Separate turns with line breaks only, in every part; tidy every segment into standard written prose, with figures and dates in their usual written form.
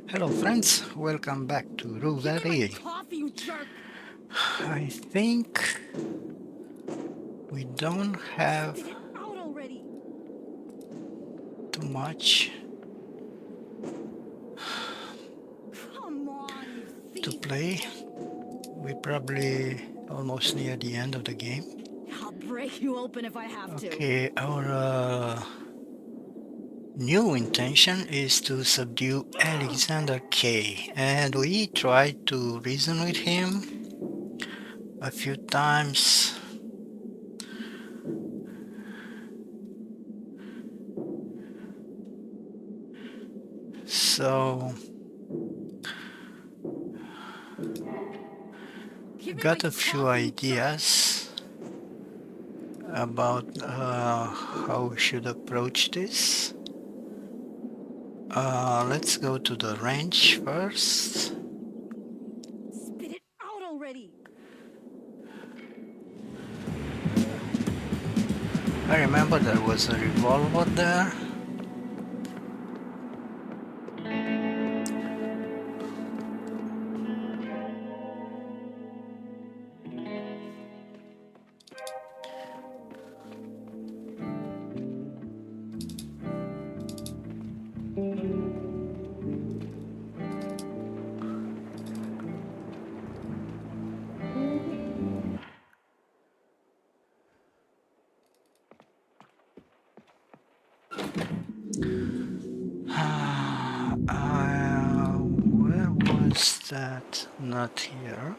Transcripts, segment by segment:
Hello friends, welcome back to Rue
Give me my
Valley.
coffee, you jerk!
I think we don't have
Spit it out already!
too much
Come on, you
to
thief!
play. We're probably almost near the end of the game.
I'll break you open if I have to.
Okay, our new intention is to subdue Alexander K. And we tried to reason with him a few times. So I
Give me my
got a few
coffee, you jerk!
ideas about how we should approach this. Let's go to the ranch first.
Spit it out already!
I remember there was a revolver there. Where was that? Not here.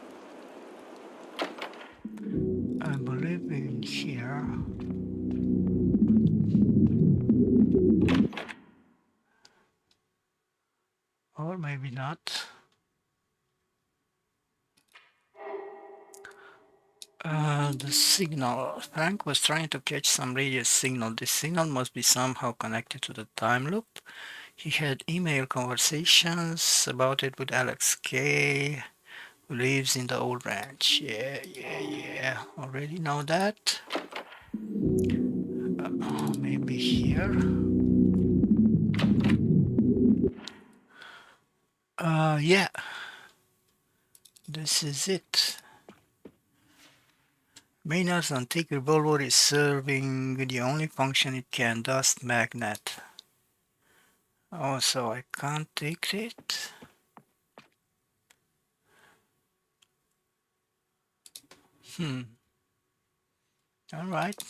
I believe in here. Or maybe not. The signal. Frank was trying to catch some radio signal. This signal must be somehow connected to the time loop. He had email conversations about it with Alex K, who lives in the old ranch. Yeah. Already know that. Maybe here. Yeah. This is it. Maynard's antique revolver is serving the only function it can, dust magnet. Oh, so I can't take it? Alright.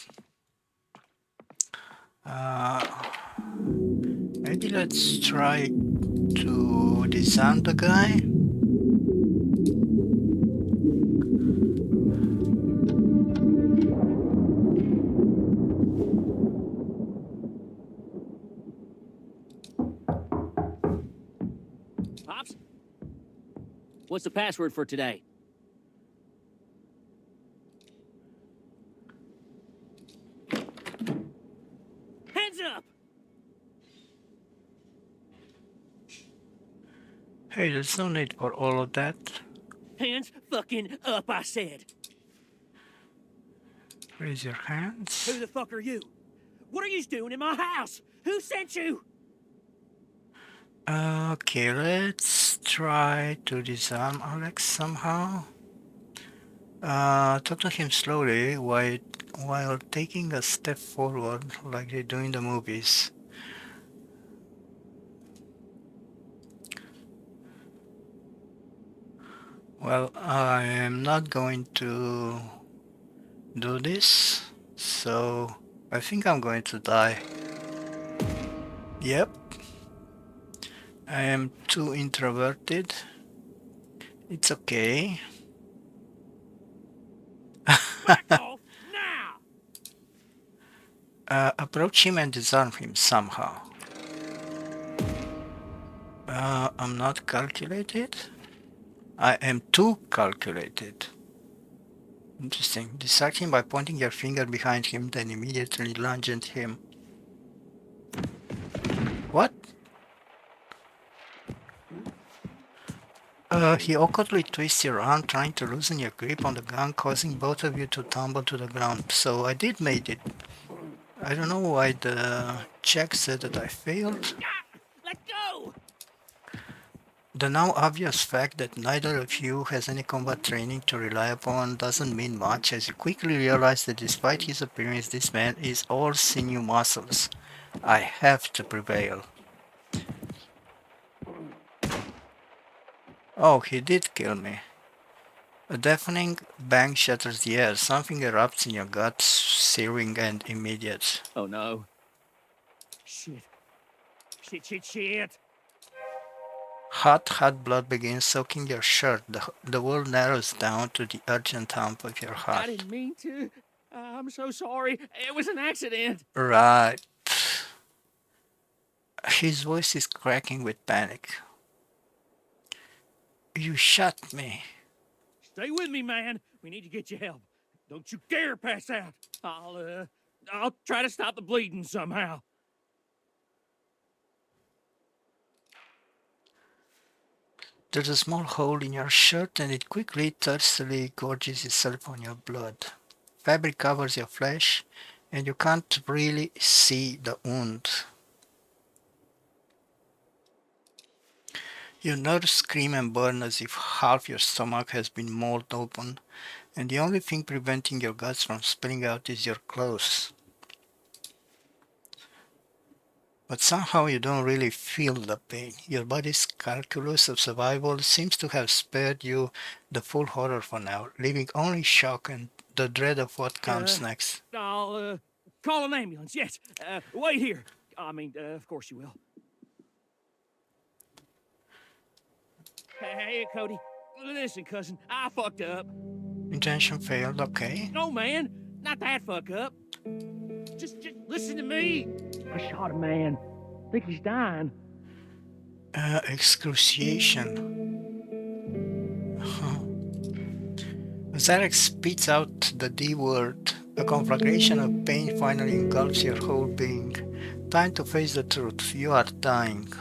Maybe let's try to disarm the guy.
Pops? What's the password for today? Hands up!
Hey, there's no need for all of that.
Hands fucking up, I said.
Raise your hands.
Who the fuck are you? What are you doing in my house? Who sent you?
Okay, let's try to disarm Alex somehow. Talk to him slowly while taking a step forward like they do in the movies. Well, I am not going to do this, so I think I'm going to die. Yep. I am too introverted. It's okay.
Back off now!
Approach him and disarm him somehow. I'm not calculated. I am too calculated. Interesting. Distract him by pointing your finger behind him, then immediately lunge at him. What? He awkwardly twists your arm, trying to loosen your grip on the gun, causing both of you to tumble to the ground. So I did make it. I don't know why the check said that I failed.
Let go!
The now obvious fact that neither of you has any combat training to rely upon doesn't mean much as you quickly realize that despite his appearance, this man is all sinew muscles. I have to prevail. Oh, he did kill me. A deafening bang shatters the air. Something erupts in your gut, searing and immediate.
Oh no. Shit. Shit, shit, shit.
Hot, hot blood begins soaking your shirt. The world narrows down to the urgent thump of your
I
heart.
didn't mean to. I'm so sorry. It was an accident.
Right. His voice is cracking with panic. You shot me.
Stay with me, man. We need to get you help. Don't you dare pass out. I'll try to stop the bleeding somehow.
There's a small hole in your shirt and it quickly, thirstily gorges itself on your blood. Fabric covers your flesh and you can't really see the wound. Your nerves scream and burn as if half your stomach has been mauled open, and the only thing preventing your guts from spilling out is your clothes. But somehow you don't really feel the pain. Your body's calculus of survival seems to have spared you the full horror for now, leaving only shock and the dread of what
Uh,
comes next.
I'll call an ambulance. Yes. Wait here. Of course you will. Hey, Cody. Listen, cousin. I fucked up.
Intention failed, okay.
No, man. Not that fuck up. Just listen to me. I shot a man. Think he's dying.
Excruciation. Huh. Zarek spits out the D word. A conflagration of pain finally engulfs your whole being. Time to face the truth. You are dying.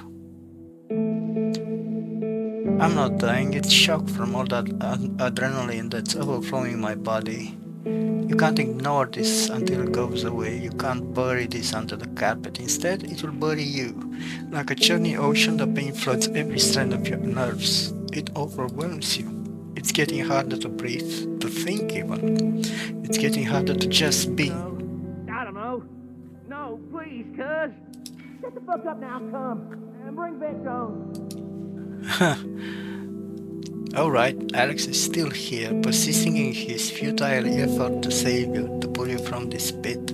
I'm not dying, it's shock from all that adrenaline that's overflowing my body. You can't ignore this until it goes away. You can't bury this under the carpet. Instead, it will bury you. Like a churning ocean, the pain floods every strand of your nerves. It overwhelms you. It's getting harder to breathe, to think even. It's getting harder to just be.
No. I don't know. No, please, cuz. Shut the fuck up now, come. And bring Vince on.
Alright, Alex is still here, persisting in his futile effort to save you, to pull you from this pit.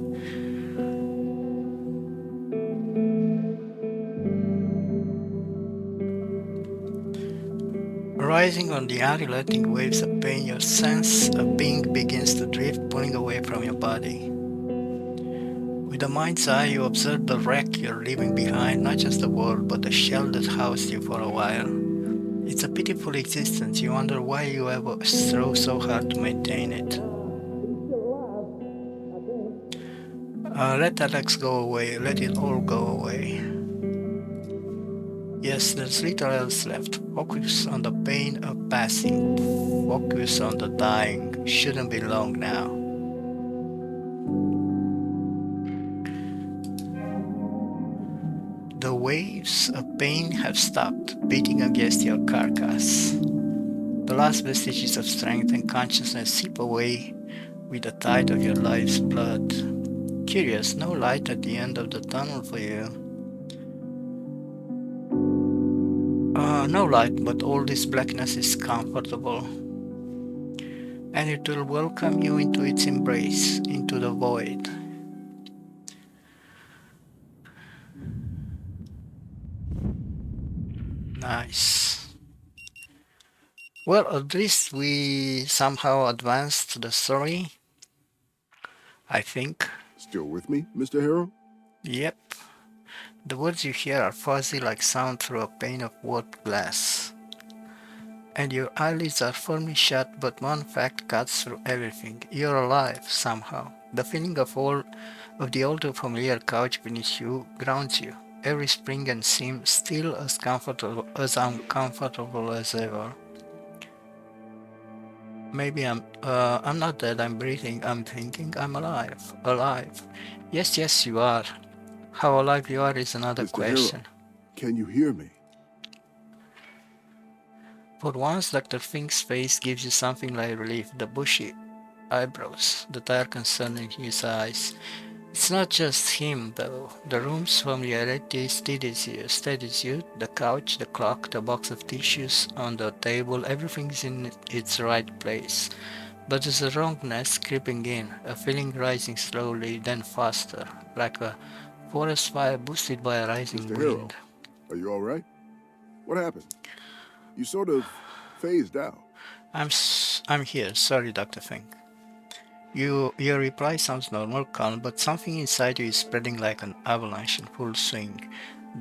Rising on the unrelenting waves of pain, your sense of being begins to drift, pulling away from your body. With a mind's eye, you observe the wreck you're leaving behind, not just the world, but the shell that housed you for a while. It's a pitiful existence. You wonder why you ever strove so hard to maintain it. Let Alex go away. Let it all go away. Yes, there's little else left. Focus on the pain of passing. Focus on the dying. Shouldn't be long now. The waves of pain have stopped beating against your carcass. The last vestiges of strength and consciousness seep away with the tide of your life's blood. Curious, no light at the end of the tunnel for you. No light, but all this blackness is comfortable. And it will welcome you into its embrace, into the void. Nice. Well, at least we somehow advanced the story, I think.
Still with me, Mr. Harrow?
Yep. The words you hear are fuzzy like sound through a pane of warped glass. And your eyelids are firmly shut, but one fact cuts through everything. You're alive, somehow. The feeling of the old familiar couch beneath you grounds you. Every spring and seam still as uncomfortable as ever. Maybe I'm not dead, I'm breathing, I'm thinking, I'm alive. Alive. Yes, yes, you are. How alive you are is another
Mr. Harrow,
question.
can you hear me?
For once, Dr. Fink's face gives you something like relief. The bushy eyebrows, the tired concern in his eyes. It's not just him, though. The room's familiarity steadies you. The couch, the clock, the box of tissues on the table, everything's in its right place. But there's a wrongness creeping in, a feeling rising slowly, then faster, like a forest fire boosted by a rising
Mr.
wind.
Harrow, are you all right? What happened? You sort of phased out.
I'm here. Sorry, Dr. Fink. Your reply sounds normal, calm, but something inside you is spreading like an avalanche in full swing.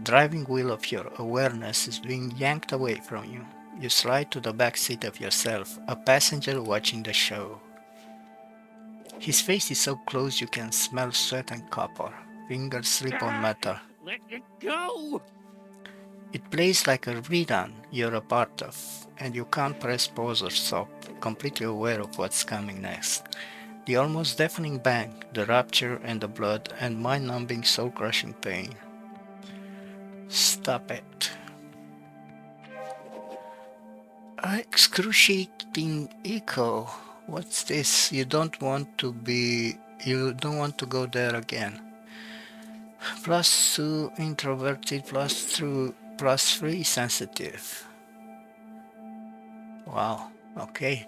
Driving wheel of your awareness is being yanked away from you. You slide to the back seat of yourself, a passenger watching the show. His face is so close you can smell sweat and copper. Fingers slip on
Ah,
metal.
let it go!
It plays like a rerun you're a part of, and you can't press pause or stop, completely aware of what's coming next. The almost deafening bang, the rapture and the blood, and mind numbing soul crushing pain. Stop it. Excruciating echo. What's this? You don't want to go there again. Plus 2 introverted, plus 3 sensitive. Wow, okay.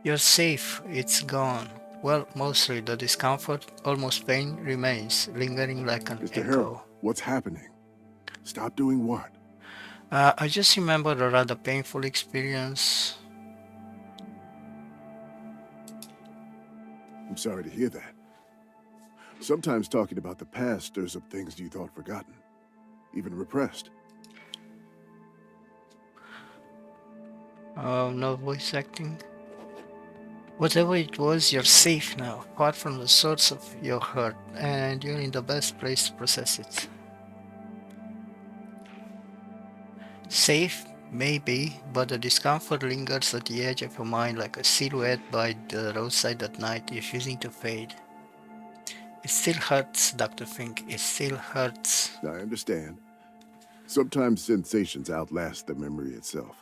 You're safe, it's gone. Well, mostly the discomfort, almost pain, remains, lingering like an
Mr. Harrow,
echo.
what's happening? Stop doing what?
I just remembered a rather painful experience.
I'm sorry to hear that. Sometimes talking about the past stirs up things you thought forgotten, even repressed.
Oh, no voice acting. Whatever it was, you're safe now, apart from the source of your hurt, and you're in the best place to process it. Safe, maybe, but the discomfort lingers at the edge of your mind like a silhouette by the roadside at night, refusing to fade. It still hurts, Dr. Fink. It still hurts.
I understand. Sometimes sensations outlast the memory itself.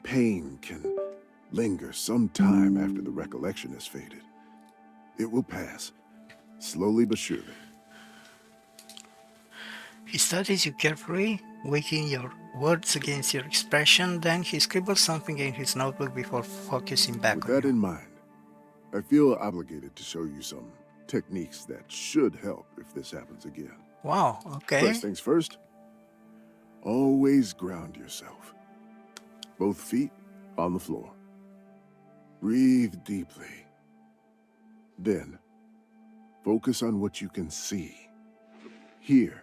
Pain can linger some time after the recollection has faded. It will pass, slowly but surely.
He studies you carefully, weighing your words against your expression, then he scribbles something in his notebook before focusing back
With
on
that
you.
in mind, I feel obligated to show you some techniques that should help if this happens again.
Wow,
First
okay.
things first, always ground yourself. Both feet on the floor. Breathe deeply. Then, focus on what you can see, hear,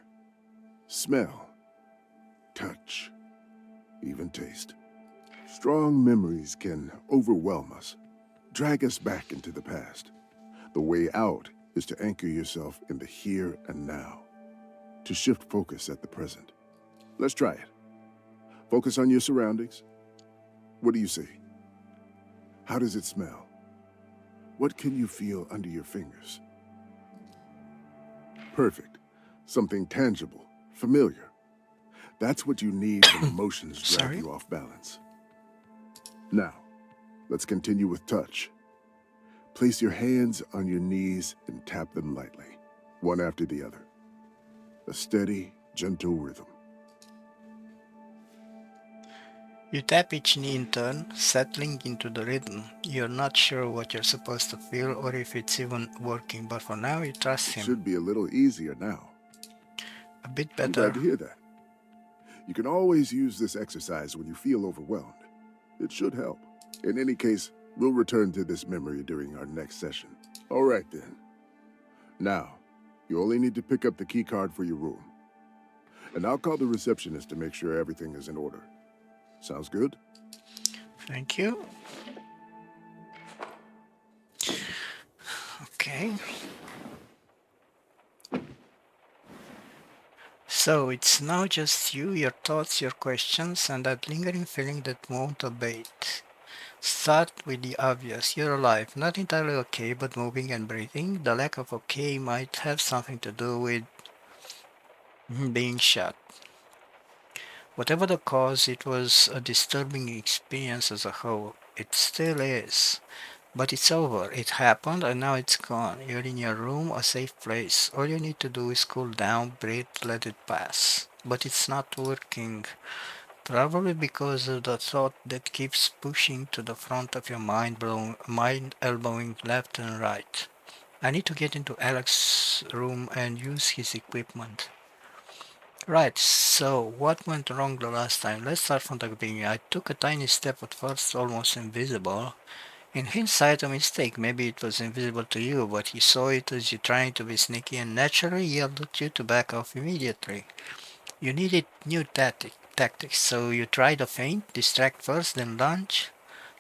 smell, touch, even taste. Strong memories can overwhelm us, drag us back into the past. The way out is to anchor yourself in the here and now, to shift focus at the present. Let's try it. Focus on your surroundings. What do you see? How does it smell? What can you feel under your fingers? Perfect. Something tangible, familiar. That's what you need when emotions drag
Sorry.
you off balance. Now, let's continue with touch. Place your hands on your knees and tap them lightly, one after the other. A steady, gentle rhythm.
You tap each knee in turn, settling into the rhythm. You're not sure what you're supposed to feel or if it's even working, but for now you trust
It
him.
should be a little easier now.
A bit
I'm glad
better.
to hear that. You can always use this exercise when you feel overwhelmed. It should help. In any case, we'll return to this memory during our next session. All right then. Now, you only need to pick up the key card for your room. And I'll call the receptionist to make sure everything is in order. Sounds good?
Thank you. Okay. So it's now just you, your thoughts, your questions, and that lingering feeling that won't abate. Start with the obvious. You're alive, not entirely okay, but moving and breathing. The lack of okay might have something to do with being shot. Whatever the cause, it was a disturbing experience as a whole. It still is. But it's over. It happened and now it's gone. You're in your room, a safe place. All you need to do is cool down, breathe, let it pass. But it's not working. Probably because of the thought that keeps pushing to the front of your mind elbowing left and right. I need to get into Alex's room and use his equipment. Right, so what went wrong the last time? Let's start from the beginning. I took a tiny step at first, almost invisible. In hindsight, a mistake. Maybe it was invisible to you, but he saw it as you trying to be sneaky and naturally yelled at you to back off immediately. You needed new tactics, so you tried a feint, distract first, then lunge.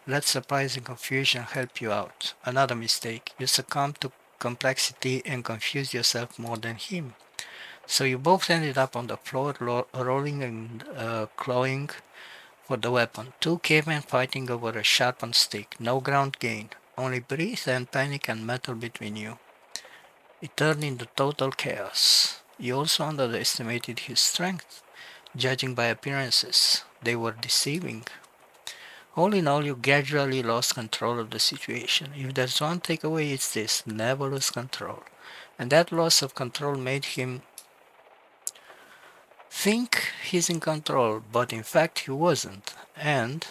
Let surprise and confusion help you out. Another mistake. You succumbed to complexity and confused yourself more than him. So you both ended up on the floor, rolling and clawing for the weapon. Two cavemen fighting over a sharpened stick. No ground gain. Only breath and panic and metal between you. It turned into total chaos. You also underestimated his strength, judging by appearances. They were deceiving. All in all, you gradually lost control of the situation. If there's one takeaway, it's this: never lose control. And that loss of control made him think he's in control, but in fact he wasn't. And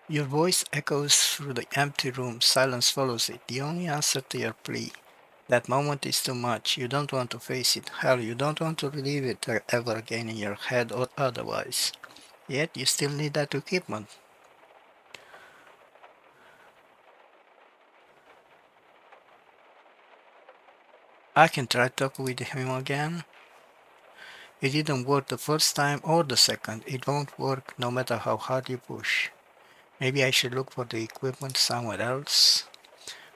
your voice echoes through the empty room. Silence follows it. The only answer to your plea. That moment is too much. You don't want to face it. Hell, you don't want to relive it ever again in your head or otherwise. Yet you still need that equipment. I can try to talk with him again. It didn't work the first time or the second. It won't work no matter how hard you push. Maybe I should look for the equipment somewhere else.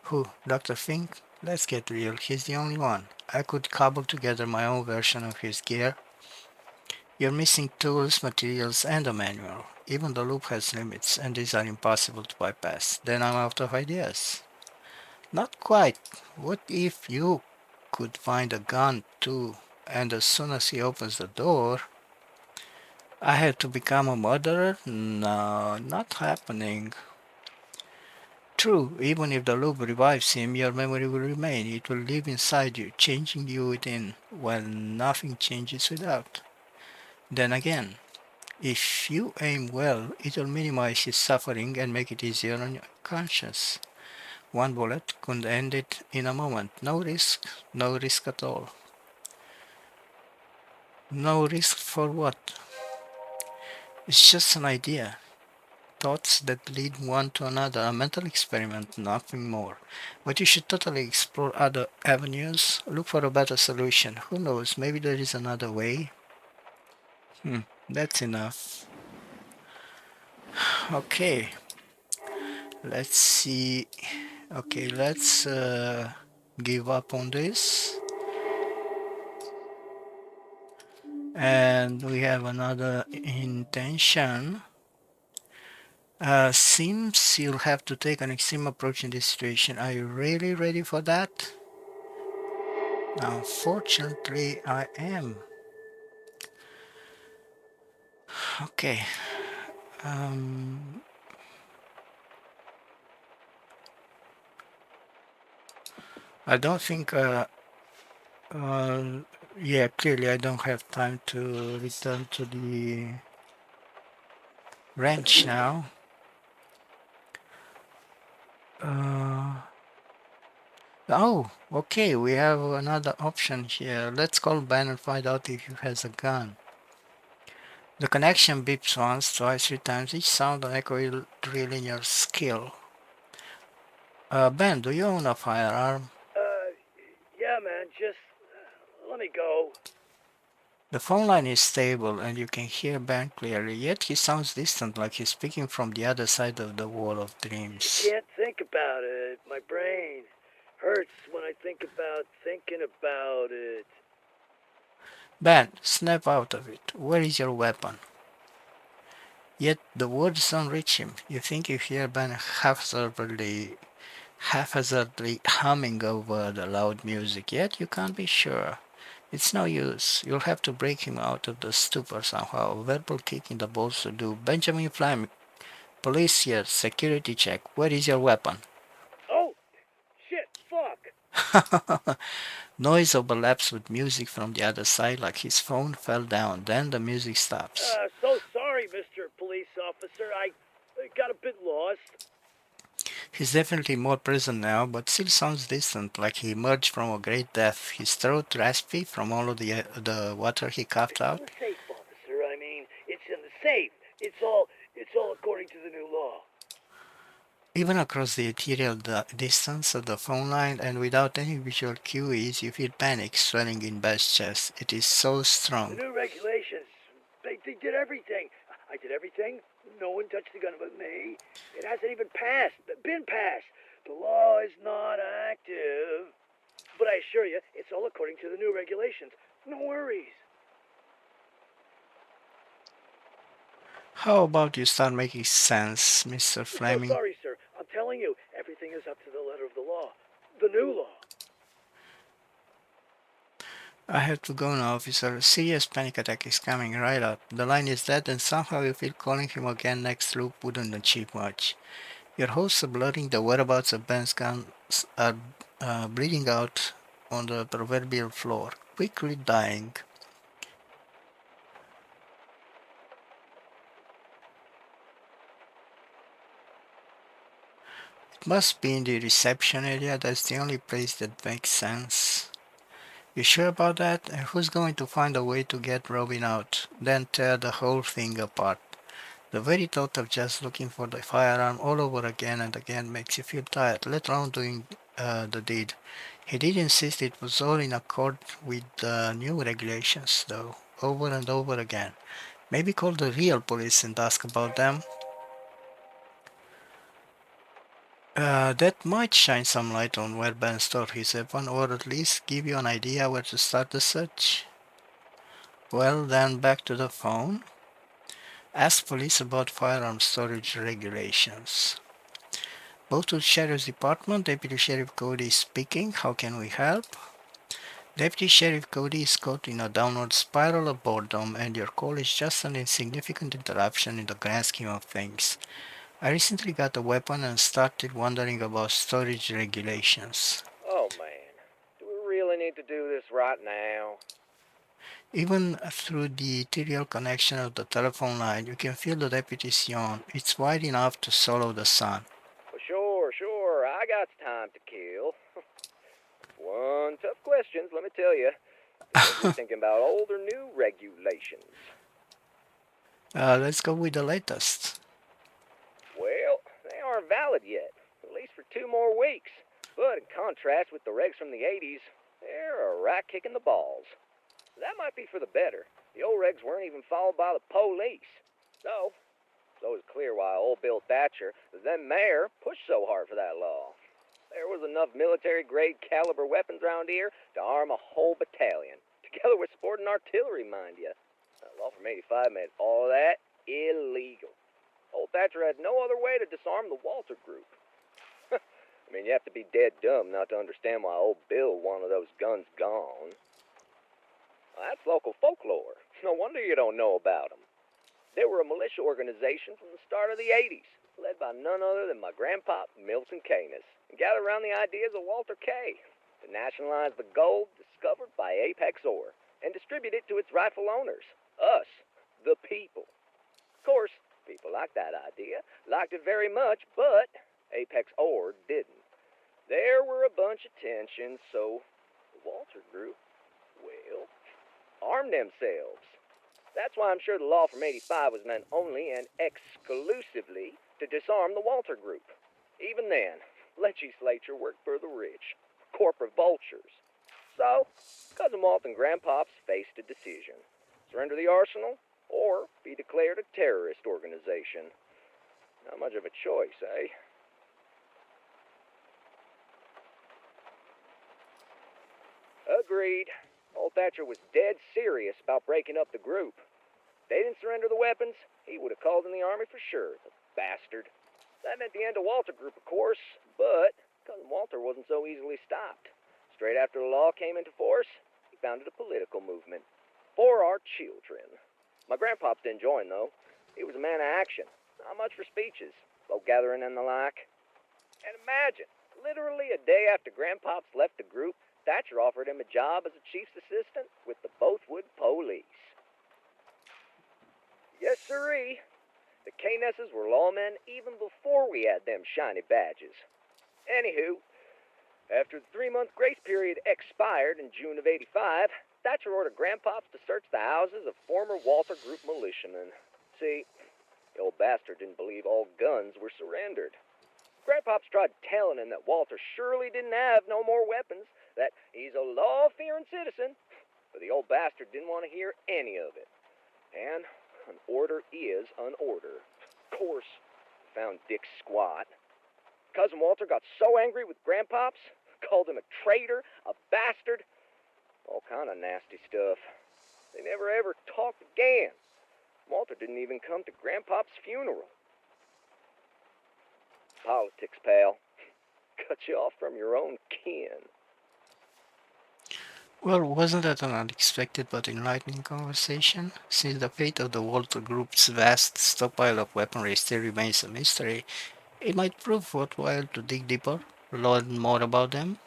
Who? Dr. Fink? Let's get real. He's the only one. I could cobble together my own version of his gear. You're missing tools, materials, and a manual. Even the loop has limits, and these are impossible to bypass. Then I'm out of ideas. Not quite. What if you could find a gun too, and as soon as he opens the door, I have to become a murderer? No, not happening. True, even if the loop revives him, your memory will remain. It will live inside you, changing you within, while nothing changes without. Then again, if you aim well, it will minimize his suffering and make it easier on your conscience. One bullet could end it in a moment. No risk at all. No risk for what? It's just an idea. Thoughts that lead one to another, a mental experiment, nothing more. But you should totally explore other avenues, look for a better solution. Who knows, maybe there is another way? That's enough. Okay, let's see. Okay, let's give up on this. And we have another intention. Seems you'll have to take an extreme approach in this situation. Are you really ready for that? Unfortunately, I am. Okay. Um, I don't think. Uh, yeah, clearly I don't have time to return to the ranch now. Uh, oh, okay. We have another option here. Let's call Ben and find out if he has a gun. The connection beeps once, twice, three times. Each sound an echo drill in your skill. Ben, do you own a firearm?
Yeah, man, just let me go.
The phone line is stable and you can hear Ben clearly, yet he sounds distant like he's speaking from the other side of the wall of dreams.
Can't think about it. My brain hurts when I think about thinking about it.
Ben, snap out of it. Where is your weapon? Yet the words don't reach him. You think you hear Ben haphazardly humming over the loud music, yet you can't be sure. It's no use. You'll have to break him out of the stupor somehow. A verbal kick in the balls will do. Benjamin Fleming, police here, security check. Where is your weapon?
Oh, shit, fuck.
Noise overlaps with music from the other side like his phone fell down. Then the music stops.
So sorry, Mr. Police Officer. I got a bit lost.
He's definitely more present now, but still sounds distant, like he emerged from a great depth. His throat raspy from all of the water he coughed
It's in
out.
the safe, officer. I mean, it's in the safe. It's all according to the new law.
Even across the ethereal distance of the phone line and without any visual cues, you feel panic swelling in Beth's chest. It is so
The
strong.
new regulations, they did everything. I did everything. No one touched the gun but me. It hasn't even been passed. The law is not active. But I assure you, it's all according to the new regulations. No worries.
How about you start making sense, Mr.
So
Fleming?
sorry, sir. I'm telling you, everything is up to the letter of the law. The new law.
I have to go now, officer. A serious panic attack is coming right up. The line is dead, and somehow you feel calling him again next loop wouldn't achieve much. Your hosts are blurring the whereabouts of Ben's guns are bleeding out on the proverbial floor, quickly dying. It must be in the reception area. That's the only place that makes sense. You sure about that? And who's going to find a way to get Robin out, then tear the whole thing apart? The very thought of just looking for the firearm all over again and again makes you feel tired, let alone doing the deed. He did insist it was all in accord with the new regulations, though, over and over again. Maybe call the real police and ask about them. That might shine some light on where Ben stored his weapon, or at least give you an idea where to start the search. Well, then back to the phone. Ask police about firearm storage regulations. Bothwood Sheriff's Department, Deputy Sheriff Cody speaking. How can we help? Deputy Sheriff Cody is caught in a downward spiral of boredom, and your call is just an insignificant interruption in the grand scheme of things. I recently got a weapon and started wondering about storage regulations.
Oh man, do we really need to do this right now?
Even through the ethereal connection of the telephone line, you can feel the deputy's yawn. It's wide enough to swallow the sun.
Well, sure, I got time to kill. One tough questions, let me tell you. If you're thinking about old or new regulations.
Let's go with the latest.
Well, they aren't valid yet, at least for 2 more weeks. But in contrast with the regs from the 80s, they're a right kick in the balls. That might be for the better. The old regs weren't even followed by the police. So it's clear why old Bill Thatcher, the then mayor, pushed so hard for that law. There was enough military-grade caliber weapons around here to arm a whole battalion, together with sporting artillery, mind you. The law from 85 made all that illegal. Old Thatcher had no other way to disarm the Walter Group. I mean, you have to be dead dumb not to understand why old Bill wanted those guns gone. Well, that's local folklore. No wonder you don't know about them. They were a militia organization from the start of the 80s, led by none other than my grandpa, Milton Canis, and gathered around the ideas of Walter Kay to nationalize the gold discovered by Apex Ore and distribute it to its rightful owners, us, the people. Of course, people liked that idea, liked it very much, but Apex Ore didn't. There were a bunch of tensions, so the Walter Group, well, armed themselves. That's why I'm sure the law from 85 was meant only and exclusively to disarm the Walter Group. Even then, legislature worked for the rich, corporate vultures. So, Cousin Walt and Grandpops faced a decision. Surrender the arsenal or be declared a terrorist organization. Not much of a choice, eh? Agreed. Old Thatcher was dead serious about breaking up the group. If they didn't surrender the weapons, he would have called in the army for sure, the bastard. That meant the end of Walter Group, of course, but Cousin Walter wasn't so easily stopped. Straight after the law came into force, he he founded a political movement for our children. My grandpops didn't join, though. He was a man of action, not much for speeches, vote gathering and the like. And imagine, literally a day after grandpops left the group, Thatcher offered him a job as a chief's assistant with the Bothwood Police. Yes, sirree. The Knesses were lawmen even before we had them shiny badges. Anywho, after the 3-month grace period expired in June of '85, Thatcher ordered grandpops to search the houses of former Walter Group militiamen. See, the old bastard didn't believe all guns were surrendered. Grandpops tried telling him that Walter surely didn't have no more weapons, that he's a law-fearing citizen, but the old bastard didn't want to hear any of it. And an order is an order. Of course, found Dick squat. Cousin Walter got so angry with grandpops, called him a traitor, a bastard, all kind of nasty stuff. They never ever talked again. Walter didn't even come to grandpop's funeral. Politics, pal. Cut you off from your own kin.
Well, wasn't that an unexpected but enlightening conversation? Since the fate of the Walter Group's vast stockpile of weaponry still remains a mystery, it might prove worthwhile to dig deeper, learn more about them.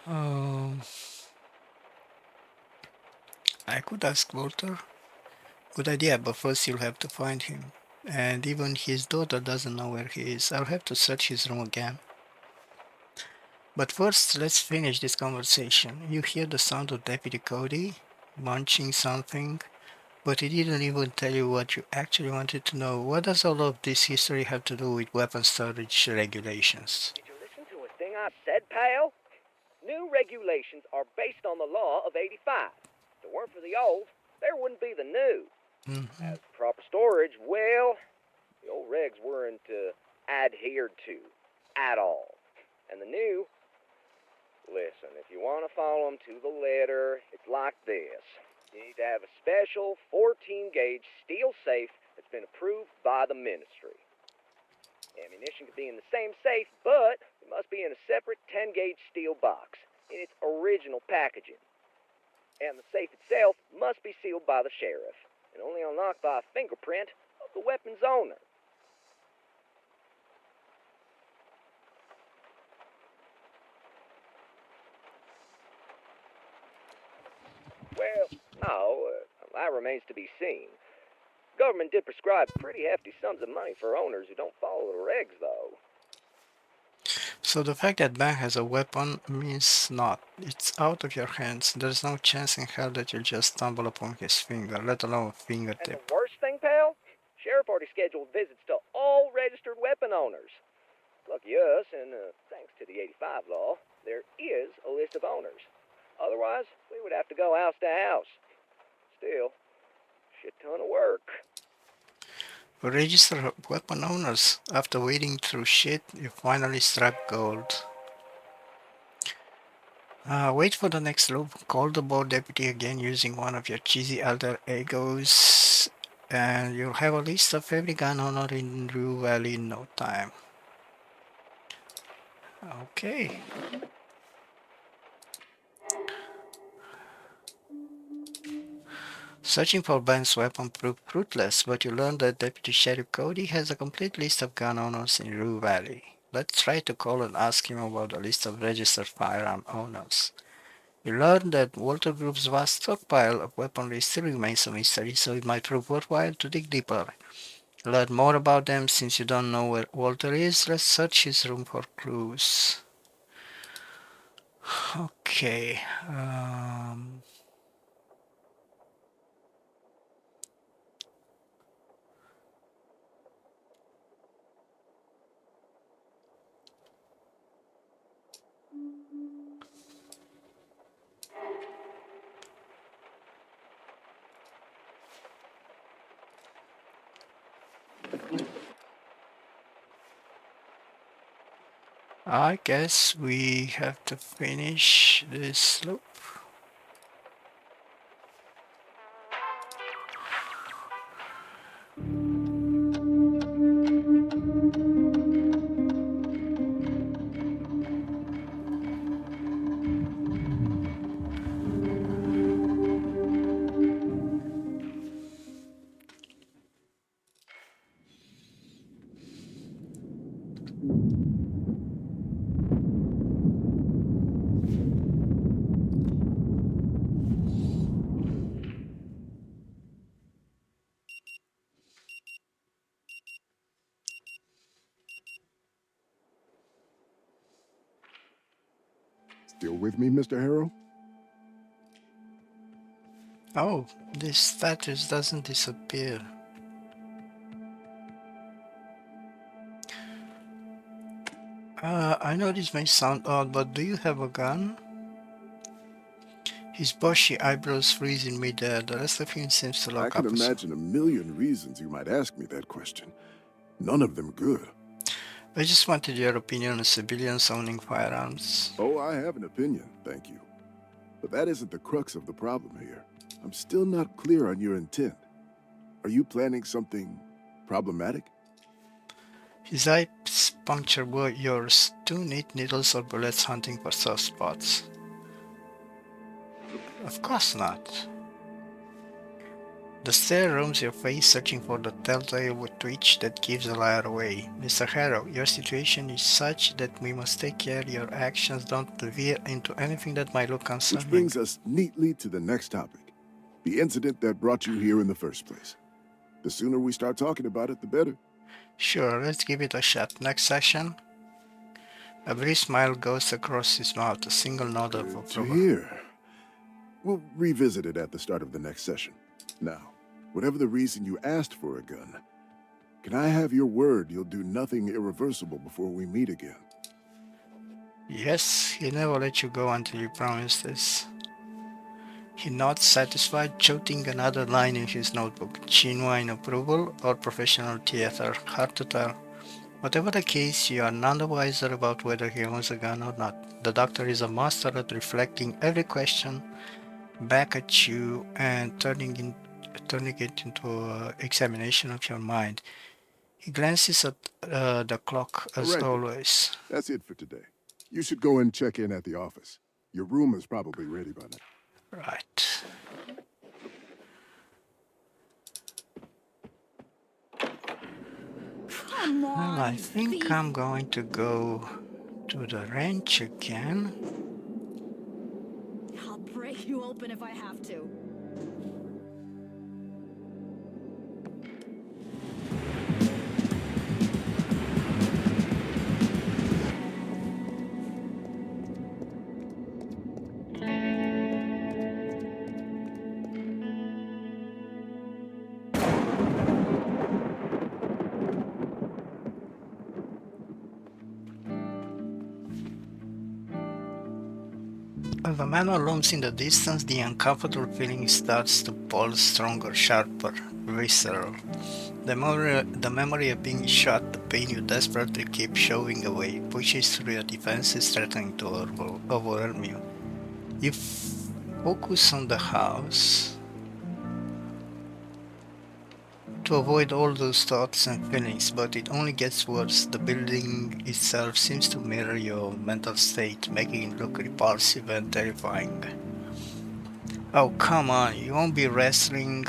Um, I could ask Walter. Good idea, but first you'll have to find him. And even his daughter doesn't know where he is. I'll have to search his room again. But first, let's finish this conversation. You hear the sound of Deputy Cody munching something, but he didn't even tell you what you actually wanted to know. What does all of this history have to do with weapon storage regulations?
Did you listen to a thing I said, pal? New regulations are based on the law of '85. If it weren't for the old, there wouldn't be the new.
Mhm.
As proper storage, well, the old regs weren't adhered to at all. And the new, listen, if you want to follow them to the letter, it's like this. You need to have a special 14-gauge steel safe that's been approved by the ministry. Ammunition can be in the same safe, but it must be in a separate 10-gauge steel box in its original packaging. And the safe itself must be sealed by the sheriff and only unlocked by a fingerprint of the weapon's owner. Well, no, that remains to be seen. Government did prescribe pretty hefty sums of money for owners who don't follow the regs, though.
So the fact that Bang has a weapon means not. It's out of your hands. There's no chance in hell that you'll just stumble upon his finger, let alone a
And the
fingertip.
worst thing, pal? Sheriff already scheduled visits to all registered weapon owners. Lucky us, and thanks to the '85 law, there is a list of owners. Otherwise, we would have to go house to house. Still, shit ton of work.
Register weapon owners. After wading through shit, you finally struck gold. Wait for the next loop. Call the board deputy again using one of your cheesy alter egos, and you'll have a list of every gun owner in Rue Valley in no time. Okay. Searching for Ben's weapon proved fruitless, but you learn that Deputy Sheriff Cody has a complete list of gun owners in Rue Valley. Let's try to call and ask him about the list of registered firearm owners. You learn that Walter Group's vast stockpile of weaponry still remains a mystery, so it might prove worthwhile to dig deeper. Learn more about them since you don't know where Walter is. Let's search his room for clues. Okay. I guess we have to finish this loop.
Still with me, Mr. Harrow?
Oh, this status doesn't disappear. I know this may sound odd, but do you have a gun? His bushy eyebrows freeze in midair. The rest of him seems to
I
look
can
opposite.
imagine a million reasons you might ask me that question. None of them good.
I just wanted your opinion on civilians owning firearms.
Oh, I have an opinion, thank you. But that isn't the crux of the problem here. I'm still not clear on your intent. Are you planning something problematic?
His eyes puncture yours. Two neat needles or bullets hunting for soft spots. Of course not. The stare roams your face, searching for the telltale twitch that gives a liar away. Mr. Harrow, your situation is such that we must take care your actions don't veer into anything that might look
Which
concerning.
brings us neatly to the next topic. The incident that brought you here in the first place. The sooner we start talking about it, the better.
Sure, let's give it a shot. Next session? A brief smile goes across his mouth, a single nod of
Good to
approval.
hear. We'll revisit it at the start of the next session. Now, whatever the reason you asked for a gun, can I have your word you'll do nothing irreversible before we meet again?
Yes, he never let you go until you promised this. He nods satisfied, jotting another line in his notebook. Genuine approval or professional theater, hard to tell. Whatever the case, you are none the wiser about whether he owns a gun or not. The doctor is a master at reflecting every question back at you and turning it into an examination of your mind. He glances at the clock
All
as
right then.
always.
That's it for today. You should go and check in at the office. Your room is probably ready by now.
Right.
Come
Well,
on,
I
you
think
thief!
I'm going to go to the ranch again.
I'll break you open if I have to.
As the manor looms in the distance, the uncomfortable feeling starts to pull stronger, sharper, visceral. The memory of being shot, the pain you desperately keep shoving away, pushes through your defenses, threatening to overwhelm you. You focus on the house to avoid all those thoughts and feelings, but it only gets worse. The building itself seems to mirror your mental state, making it look repulsive and terrifying. Oh, come on, you won't be wrestling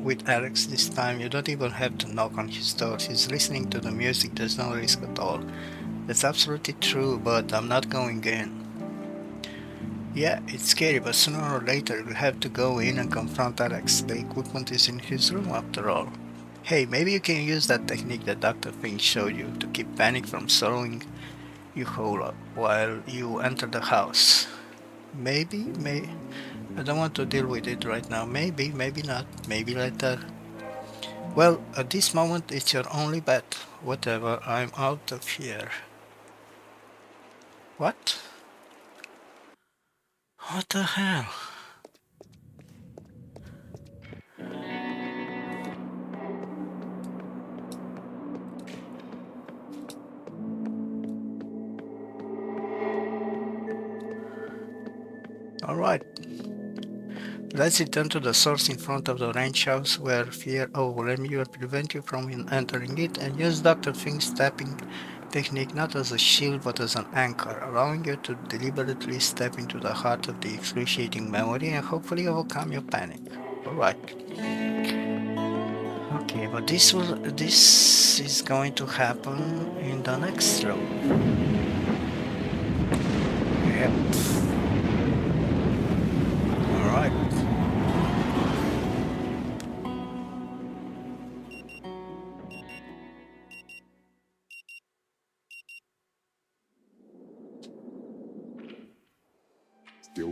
with Alex this time. You don't even have to knock on his door. He's listening to the music, there's no risk at all. That's absolutely true, but I'm not going in. Yeah, it's scary, but sooner or later we'll have to go in and confront Alex. The equipment is in his room after all. Hey, maybe you can use that technique that Dr. Fink showed you to keep panic from swallowing you whole up while you enter the house. Maybe. I don't want to deal with it right now. Maybe not. Maybe later. Well, at this moment, it's your only bet. Whatever, I'm out of here. What? What the hell? Alright, let's return to the source in front of the ranch house where fear overwhelms you and prevent you from entering it, and use Dr. Fink's tapping technique not as a shield but as an anchor, allowing you to deliberately step into the heart of the excruciating memory and hopefully overcome your panic. Alright. Okay, but this is going to happen in the next room. Yep. Alright.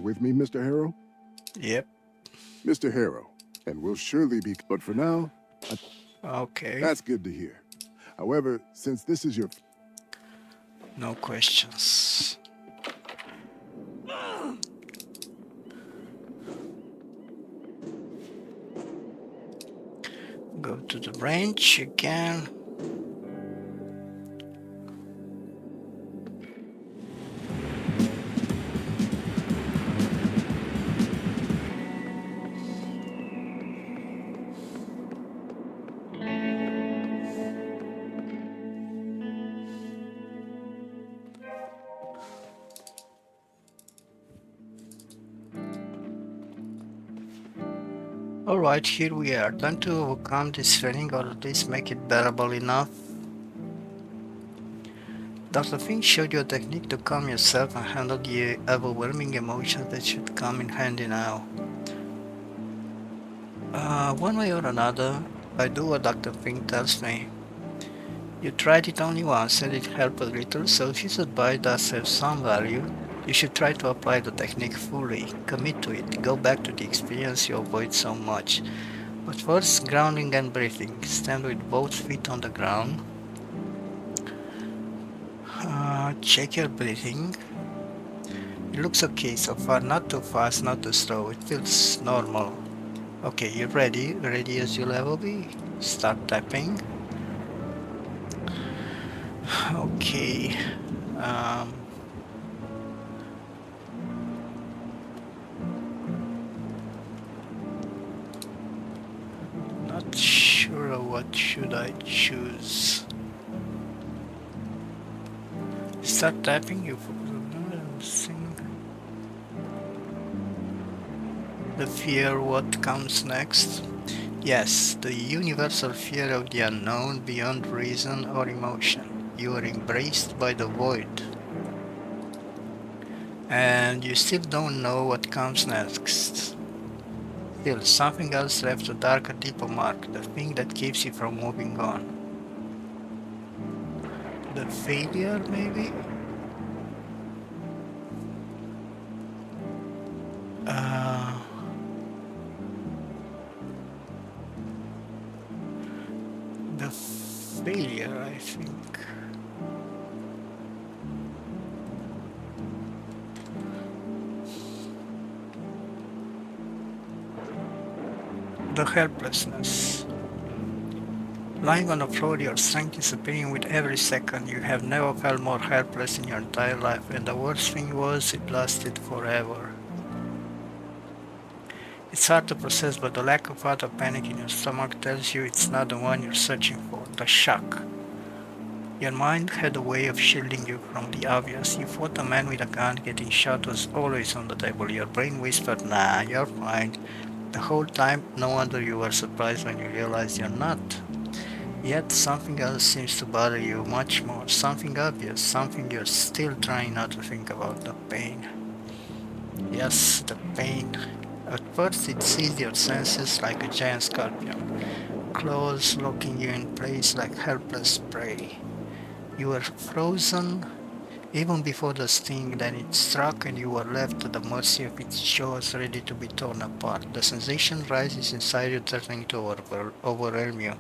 with me, Mr. Harrow?
Yep.
Mr. Harrow. And we'll surely be. But for now,
Okay.
that's good to hear. However, since this is your.
No questions. Go to the branch again. Alright, here we are. Time to overcome this feeling or at least make it bearable enough. Dr. Fink showed you a technique to calm yourself and handle the overwhelming emotions that should come in handy now. One way or another, I do what Dr. Fink tells me. You tried it only once and it helped a little, so his advice does have some value. You should try to apply the technique fully, commit to it, go back to the experience you avoid so much. But first, grounding and breathing. Stand with both feet on the ground. Check your breathing. It looks okay so far, not too fast, not too slow. It feels normal. Okay, you're ready. Ready as you'll ever be. Start tapping. Okay. Um, Not sure what should I choose. Start tapping. You focus on the fear. What comes next? Yes, the universal fear of the unknown beyond reason or emotion. You are embraced by the void, and you still don't know what comes next. Still, something else left a darker, deeper mark, the thing that keeps you from moving on. The failure, maybe? Uh, the failure, I think. The helplessness. Lying on the floor, your strength is disappearing with every second. You have never felt more helpless in your entire life, and the worst thing was, it lasted forever. It's hard to process, but the lack of utter panic in your stomach tells you it's not the one you're searching for. The shock. Your mind had a way of shielding you from the obvious. You fought a man with a gun, getting shot was always on the table. Your brain whispered, nah, you're fine. The whole time, no wonder you were surprised when you realized you're not. Yet something else seems to bother you much more. Something obvious, something you're still trying not to think about, the pain. Yes, the pain. At first it seized your senses like a giant scorpion, claws locking you in place like helpless prey. You were frozen even before the sting, then it struck and you were left at the mercy of its jaws ready to be torn apart. The sensation rises inside you, threatening to overwhelm you.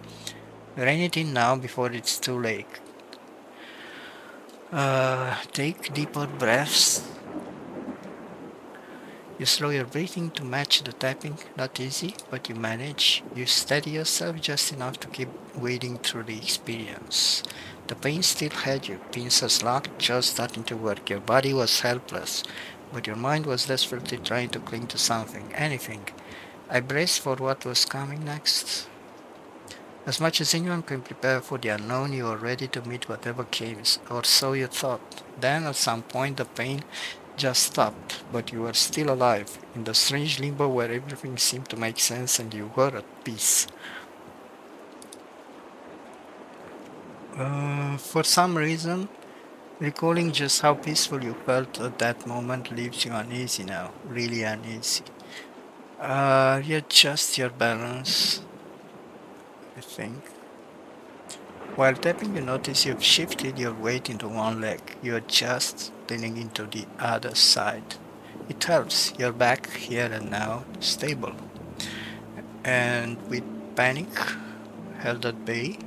Rein it in now before it's too late. Take deeper breaths. You slow your breathing to match the tapping. Not easy, but you manage. You steady yourself just enough to keep wading through the experience. The pain still had you, pincers locked, just starting to work. Your body was helpless, but your mind was desperately trying to cling to something, anything. I braced for what was coming next. As much as anyone can prepare for the unknown, you are ready to meet whatever came, or so you thought. Then, at some point, the pain just stopped, but you were still alive, in the strange limbo where everything seemed to make sense and you were at peace. For some reason, recalling just how peaceful you felt at that moment leaves you uneasy now, really uneasy. Readjust your balance, I think. While tapping, you notice you've shifted your weight into one leg. You adjust, leaning into the other side. It helps. You're back here and now, stable. And with panic held at bay,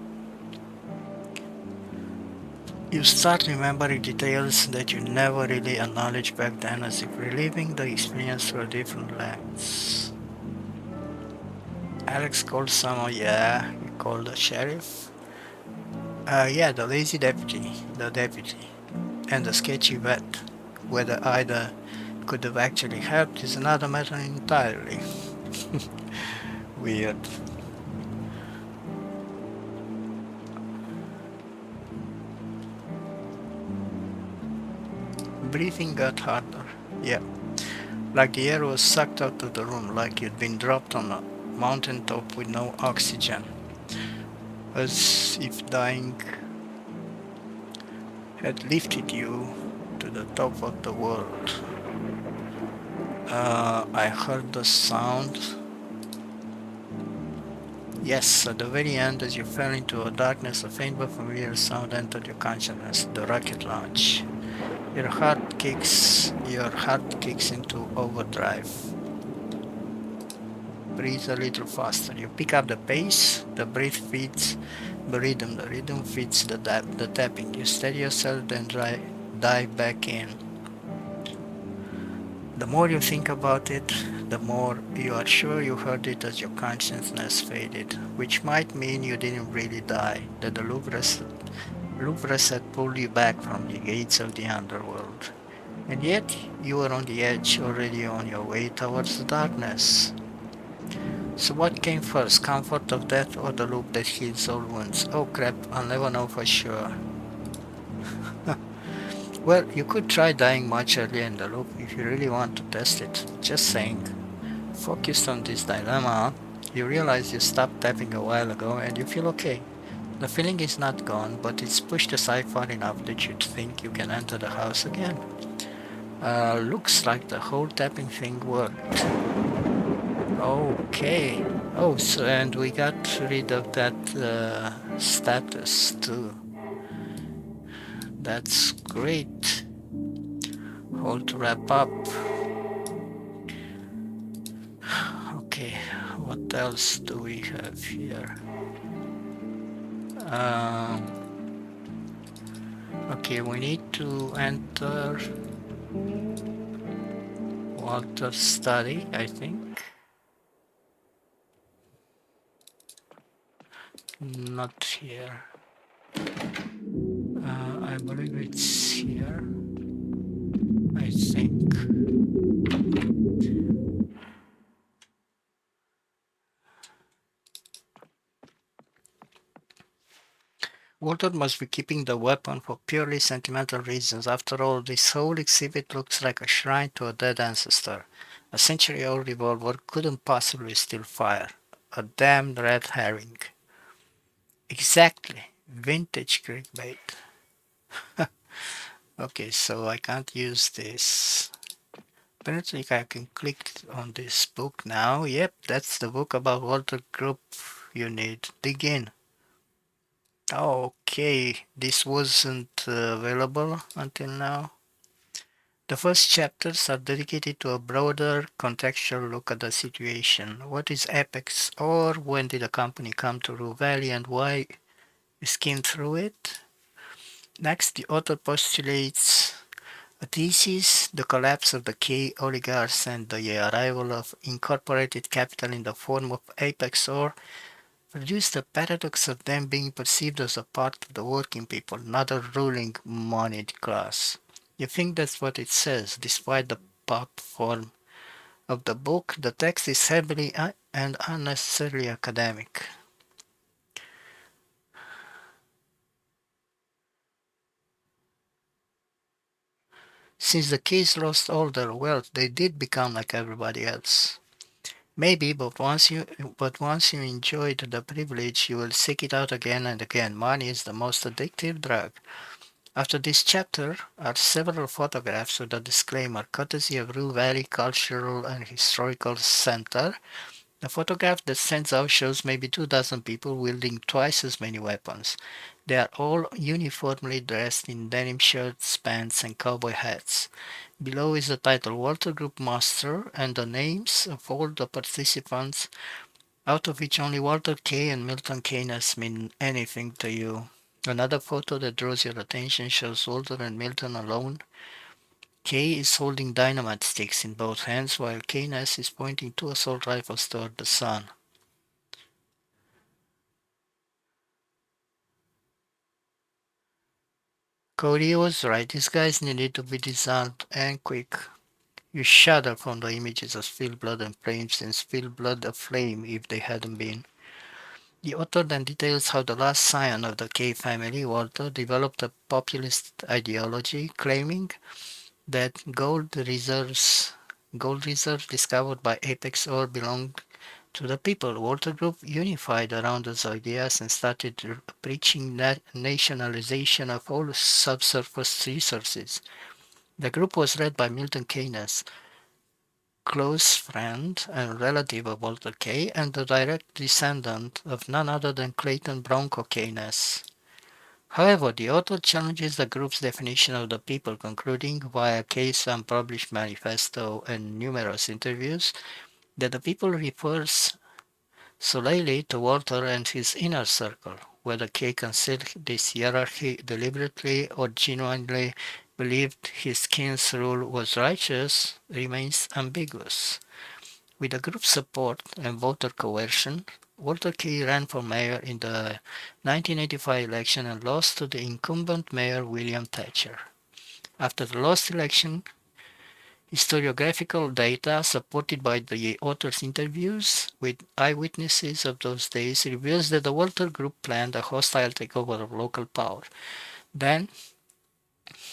you start remembering details that you never really acknowledged back then, as if reliving the experience through a different lens. Alex called someone, yeah, he called the sheriff. Yeah, the lazy deputy, the deputy, and the sketchy vet. Whether either could have actually helped is another matter entirely. Weird. Breathing got harder. Yeah, like the air was sucked out of the room, like you'd been dropped on a mountaintop with no oxygen. As if dying had lifted you to the top of the world. I heard the sound. Yes, at the very end, as you fell into a darkness, a faint but familiar sound entered your consciousness, the rocket launch. Your heart kicks into overdrive. Breathe a little faster. You pick up the pace, the breath feeds the rhythm feeds the tapping. You steady yourself, then dive back in. The more you think about it, the more you are sure you heard it as your consciousness faded, which might mean you didn't really die, that the Louvres had pulled you back from the gates of the underworld. And yet, you were on the edge, already on your way towards the darkness. So what came first, comfort of death or the loop that heals all wounds? Oh crap, I'll never know for sure. Well, you could try dying much earlier in the loop if you really want to test it. Just saying. Focused on this dilemma, you realize you stopped tapping a while ago and you feel okay. The feeling is not gone, but it's pushed aside far enough that you'd think you can enter the house again. Looks like the whole tapping thing worked. Okay. Oh, so and we got rid of that status too. That's great. All to wrap up. Okay, what else do we have here? Um, okay, we need to enter Walter's study, I think. Not here. I believe it's here. I think. Walter must be keeping the weapon for purely sentimental reasons. After all, this whole exhibit looks like a shrine to a dead ancestor. A century-old revolver couldn't possibly still fire. A damned red herring. Exactly. Vintage clickbait. Okay, so I can't use this. Apparently I can click on this book now. Yep, that's the book about Walter Group you need. Dig in. Okay, this wasn't available until now. The first chapters are dedicated to a broader contextual look at the situation. What is Apex, or when did the company come to Rue Valley and why we skimmed through it? Next, the author postulates a thesis, the collapse of the K oligarchs and the arrival of incorporated capital in the form of Apex, or produce the paradox of them being perceived as a part of the working people, not a ruling moneyed class. You think that's what it says, despite the pop form of the book, the text is heavily and unnecessarily academic. Since the Keys lost all their wealth, they did become like everybody else. Maybe, but once you enjoyed the privilege, you will seek it out again and again. Money is the most addictive drug. After this chapter are several photographs with a disclaimer, courtesy of Rue Valley Cultural and Historical Center. The photograph that stands out shows maybe 2 dozen people wielding twice as many weapons. They are all uniformly dressed in denim shirts, pants, and cowboy hats. Below is the title Walter Group Master and the names of all the participants, out of which only Walter K. and Milton Keynes mean anything to you. Another photo that draws your attention shows Walter and Milton alone. K is holding dynamite sticks in both hands while Keynes is pointing two assault rifles toward the sun. Cody was right, these guys needed to be disarmed and quick. You shudder from the images of spilled blood and flames and spilled blood aflame if they hadn't been. The author then details how the last scion of the K family, Walter, developed a populist ideology claiming that gold reserves discovered by Apex ore belonged to the people. Walter Group unified around those ideas and started preaching nationalization of all subsurface resources. The group was led by Milton Keynes, close friend and relative of Walter Kay, and the direct descendant of none other than Clayton Bronco Keynes. However, the author challenges the group's definition of the people, concluding via Kay's unpublished manifesto and numerous interviews that the people refers solely to Walter and his inner circle. Whether Kay concealed this hierarchy deliberately or genuinely believed his kin's rule was righteous remains ambiguous. With the group's support and voter coercion, Walter Kay ran for mayor in the 1985 election and lost to the incumbent mayor William Thatcher. After the lost election, historiographical data supported by the author's interviews with eyewitnesses of those days reveals that the Walter Group planned a hostile takeover of local power. Then,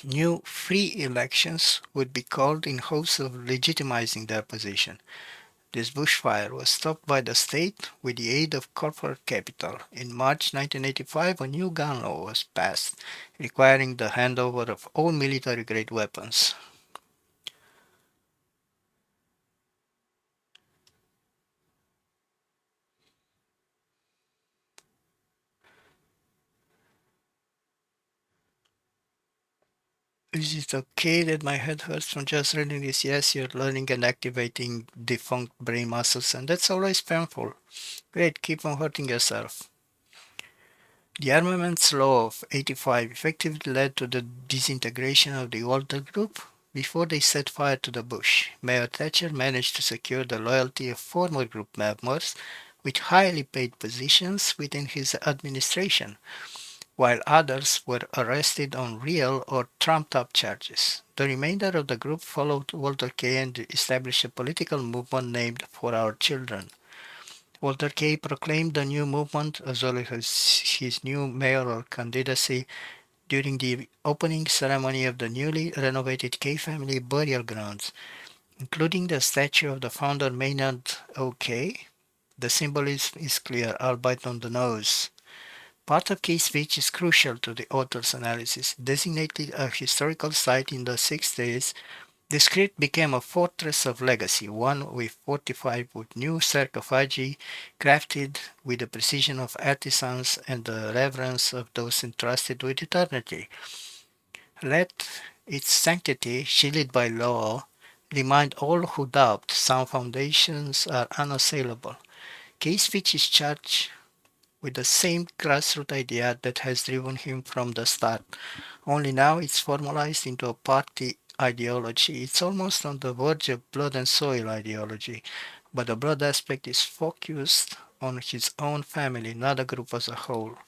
new free elections would be called in hopes of legitimizing their position. This bushfire was stopped by the state with the aid of corporate capital. In March 1985, a new gun law was passed, requiring the handover of all military-grade weapons. Is it okay that my head hurts from just reading this? Yes, you're learning and activating defunct brain muscles, and that's always painful. Great, keep on hurting yourself. The armaments law of 85 effectively led to the disintegration of the Walter Group before they set fire to the bush. Mayor Thatcher managed to secure the loyalty of former group members with highly paid positions within his administration, while others were arrested on real or trumped-up charges. The remainder of the group followed Walter Kay and established a political movement named For Our Children. Walter Kay proclaimed the new movement as well as his new mayoral candidacy during the opening ceremony of the newly renovated Kay family burial grounds, including the statue of the founder Maynard O. Kay. The symbolism is clear, albeit on the nose. Part of Kay's speech is crucial to the author's analysis. Designated a historical site in the 60s, the script became a fortress of legacy, one we fortified with new sarcophagi crafted with the precision of artisans and the reverence of those entrusted with eternity. Let its sanctity, shielded by law, remind all who doubt some foundations are unassailable. Kay's speech is charged with the same grassroots idea that has driven him from the start. Only now it's formalized into a party ideology. It's almost on the verge of blood and soil ideology, but the blood aspect is focused on his own family, not the group as a whole.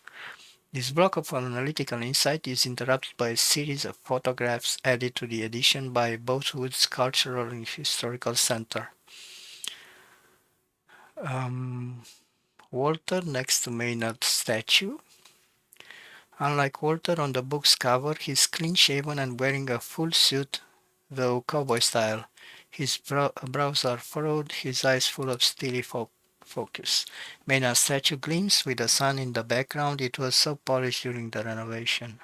This block of analytical insight is interrupted by a series of photographs added to the edition by Boatwood's Cultural and Historical Center. Um, Walter next to Maynard's statue. Unlike Walter on the book's cover, he's clean-shaven and wearing a full suit, though cowboy style. His brows are furrowed, his eyes full of steely focus. Maynard's statue gleams with the sun in the background. It was so polished during the renovation.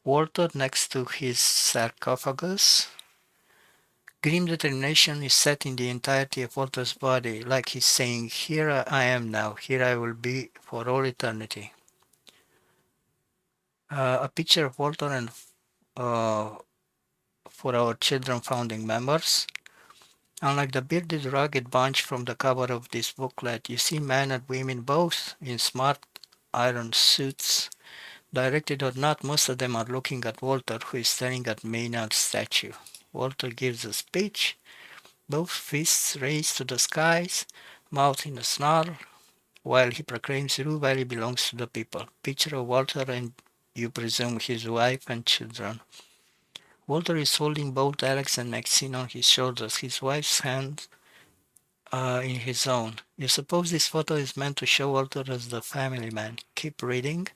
Walter next to his sarcophagus. Grim determination is set in the entirety of Walter's body, like he's saying, "Here I am now, here I will be for all eternity." A picture of Walter and uh, for our children founding members. Unlike the bearded, rugged bunch from the cover of this booklet, you see men and women both in smart iron suits. Directed or not, most of them are looking at Walter, who is staring at Maynard's statue. Walter gives a speech, both fists raised to the skies, mouth in a snarl, while he proclaims Rue Valley belongs to the people. Picture of Walter and, you presume, his wife and children. Walter is holding both Alex and Maxine on his shoulders, his wife's hand in his own. You suppose this photo is meant to show Walter as the family man. Keep reading.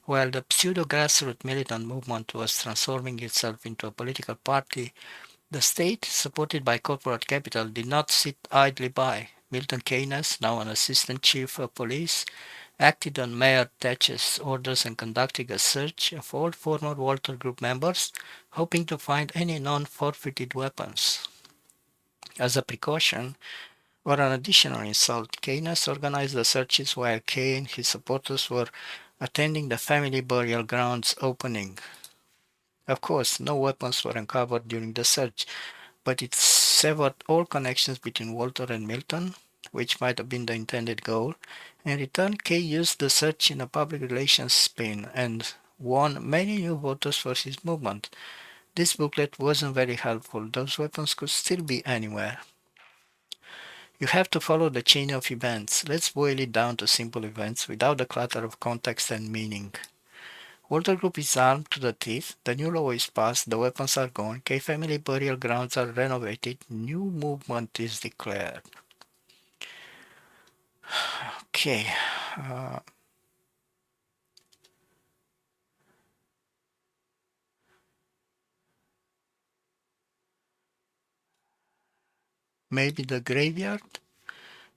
While the pseudo-grassroots militant movement was transforming itself into a political party, the state, supported by corporate capital, did not sit idly by. Milton Keynes, now an assistant chief of police, acted on Mayor Thatcher's orders and conducted a search of all former Walter Group members, hoping to find any non-forfeited weapons. As a precaution, or an additional insult, Keynes organized the searches while Kay and his supporters were attending the family burial grounds opening. Of course, no weapons were uncovered during the search, but it severed all connections between Walter and Milton, which might have been the intended goal. In return, Kay used the search in a public relations spin and won many new voters for his movement. This booklet wasn't very helpful. Those weapons could still be anywhere. You have to follow the chain of events. Let's boil it down to simple events without the clutter of context and meaning. Walter Group is armed to the teeth, the new law is passed, the weapons are gone, K family burial grounds are renovated, new movement is declared. Okay. Uh, Maybe the graveyard?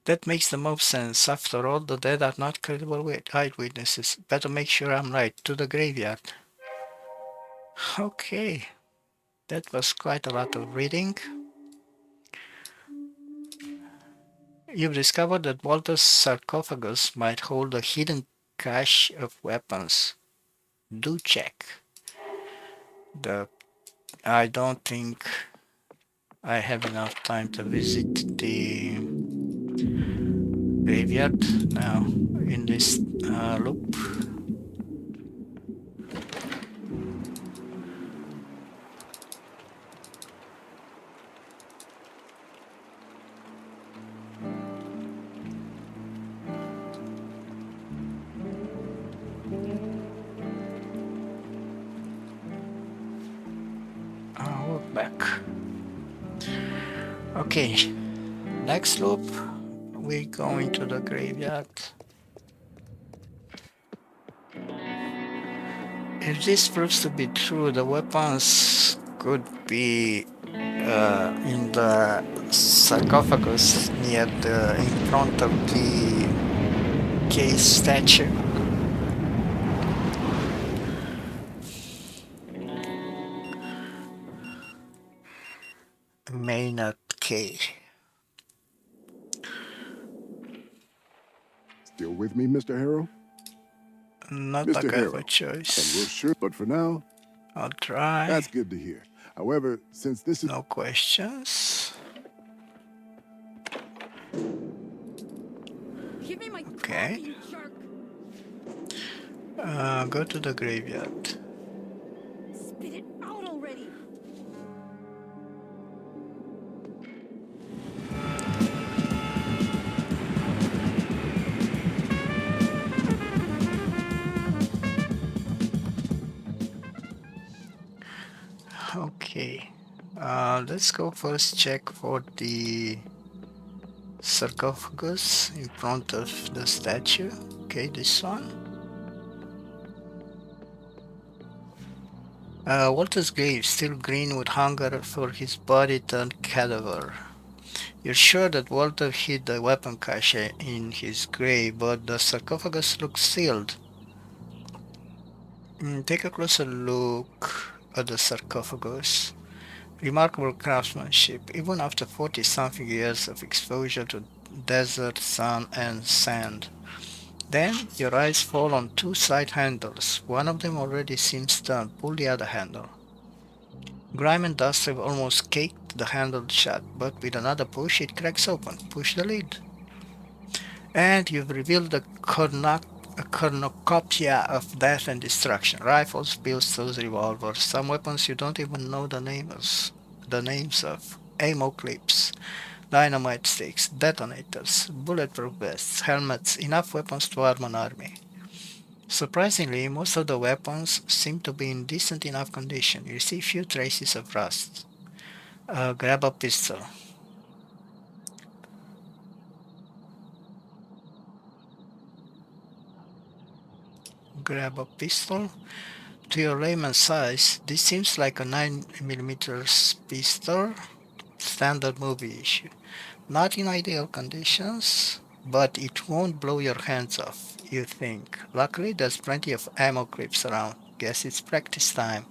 That makes the most sense. After all, the dead are not credible eyewitnesses. Better make sure I'm right. To the graveyard. Okay. That was quite a lot of reading. You've discovered that Walter's sarcophagus might hold a hidden cache of weapons. Do check. The I don't think I have enough time to visit the graveyard now in this loop. We're back. Okay, next loop, we go into the graveyard. If this proves to be true, the weapons could be in the sarcophagus in front of the case statue. Maynard K.
Still with me, Mr. Harrow?
Not
Mr.
like I have
Harrow.
a choice.
And we'll sure, but for now,
I'll try.
that's good to hear. However, since this is
No questions.
Give me my
Okay.
coffee, you jerk.
Go to the graveyard.
Spit it out already.
Okay. Let's go first check for the sarcophagus in front of the statue. Okay, this one. Walter's grave, still green with hunger for his body turned cadaver. You're sure that Walter hid the weapon cache in his grave, but the sarcophagus looks sealed. Take a closer look at the sarcophagus. Remarkable craftsmanship, even after 40 something years of exposure to desert, sun, and sand. Then your eyes fall on two side handles. One of them already seems done. Pull the other handle. Grime and dust have almost caked the handle shut, but with another push it cracks open. Push the lid. And you've revealed a cornucopia of death and destruction. Rifles, pistols, revolvers, some weapons you don't even know the names of. Ammo clips, dynamite sticks, detonators, bulletproof vests, helmets, enough weapons to arm an army. Surprisingly, most of the weapons seem to be in decent enough condition. You see few traces of rust. Grab a pistol. Grab a pistol. To your layman's eyes, this seems like a 9mm pistol, standard movie issue. Not in ideal conditions, but it won't blow your hands off, you think. Luckily, there's plenty of ammo clips around. Guess it's practice time.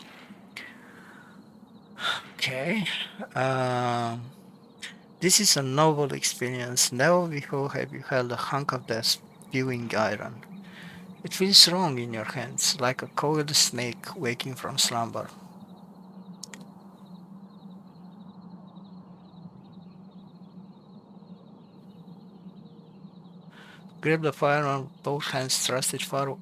Okay. Um, this is a novel experience. Never before have you held a hunk of that spewing iron. It feels wrong in your hands, like a coiled snake waking from slumber. Grab the firearm with both hands, thrust it far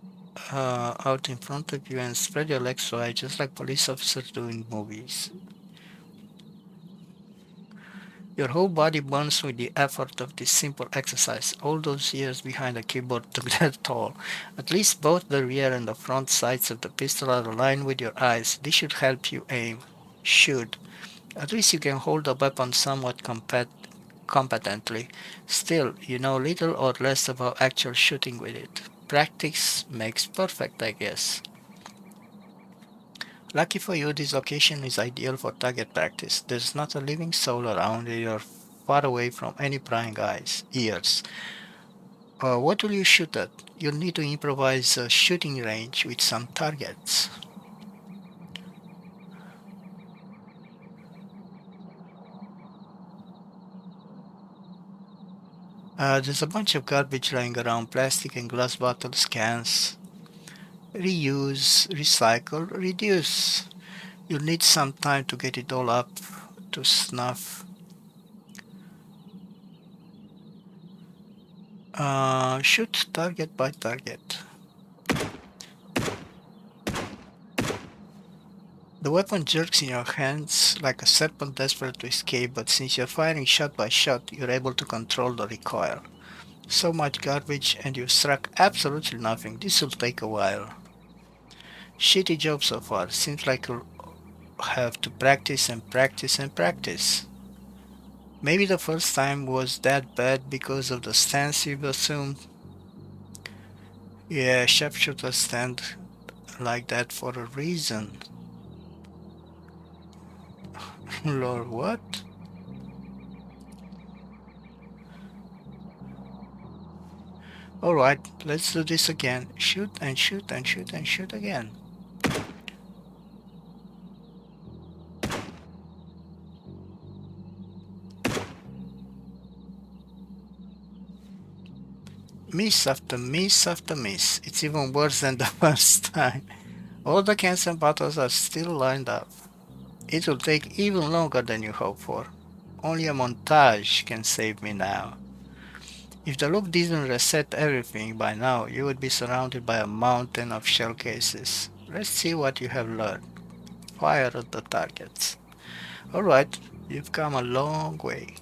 out in front of you, and spread your legs wide, just like police officers do in movies. Your whole body burns with the effort of this simple exercise. All those years behind a keyboard took that toll. At least both the rear and the front sights of the pistol are aligned with your eyes. This should help you aim. Should. At least you can hold the weapon somewhat competently. Still, you know little or less about actual shooting with it. Practice makes perfect, I guess. Lucky for you, this location is ideal for target practice. There's not a living soul around, and you're far away from any prying eyes, ears. What will you shoot at? You'll need to improvise a shooting range with some targets. There's a bunch of garbage lying around, plastic and glass bottles, cans. Reuse, recycle, reduce. You'll need some time to get it all up to snuff. Shoot target by target. The weapon jerks in your hands like a serpent desperate to escape, but since you're firing shot by shot, you're able to control the recoil. So much garbage and you've struck absolutely nothing. This will take a while. Shitty job so far. Seems like you'll have to practice and practice and practice. Maybe the first time was that bad because of the stance you've assumed. Yeah, sharpshooters stand like that for a reason. Lord, what? Alright, let's do this again. Shoot and shoot and shoot and shoot again. Miss after miss after miss. It's even worse than the first time. All the cans and bottles are still lined up. It will take even longer than you hope for. Only a montage can save me now. If the loop didn't reset everything by now, you would be surrounded by a mountain of shell cases. Let's see what you have learned. Fire at the targets. Alright, you've come a long way.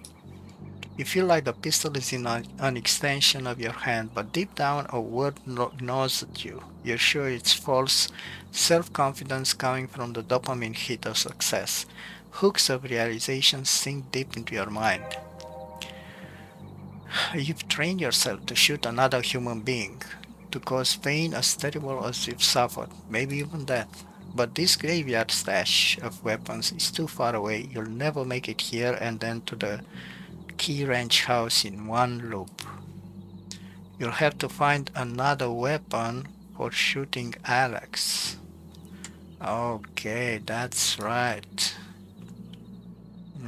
You feel like the pistol is in an extension of your hand, but deep down a word gnaws at you. You're sure it's false self-confidence coming from the dopamine hit of success. Hooks of realization sink deep into your mind. You've trained yourself to shoot another human being, to cause pain as terrible as you've suffered, maybe even death. But this graveyard stash of weapons is too far away. You'll never make it here and then to the Key Ranch house in one loop. You'll have to find another weapon for shooting Alex. Okay, that's right.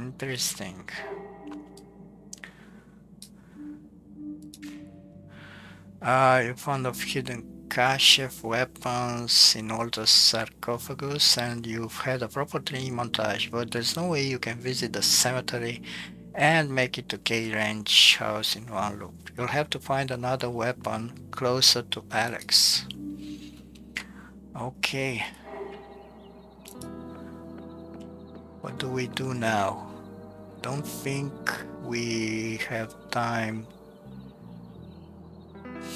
Interesting. You found a hidden cache of weapons in all the sarcophagus and you've had a proper training montage, but there's no way you can visit the cemetery and make it to K Ranch house in one loop. You'll have to find another weapon closer to Alex. Okay, what do we do now? Don't think we have time.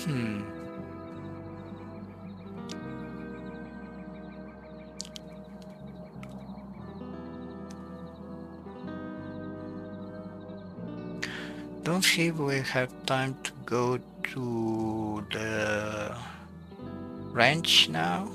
Hmm. Don't think we have time to go to the ranch now.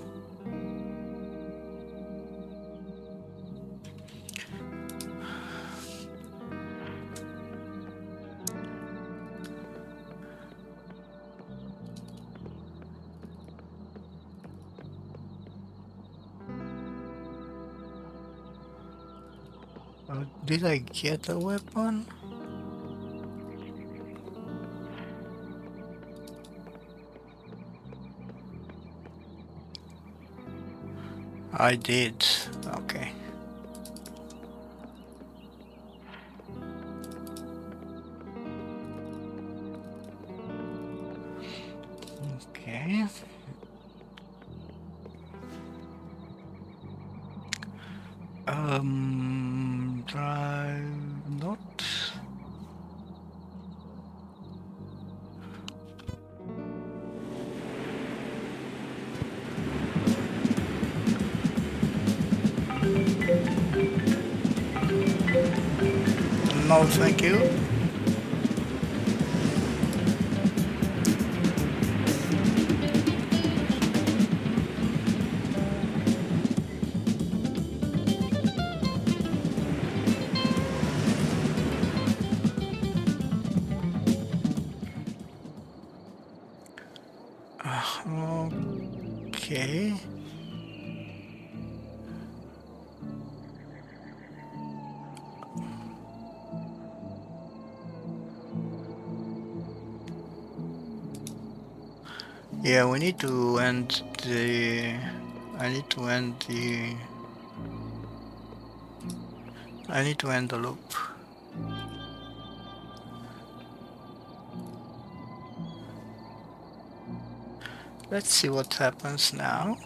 Did I get a weapon? I did. Okay. Okay. Drive not. No, thank you. Okay. Yeah, we need to end the. I need to end the. I need to end the loop. Let's see what happens now.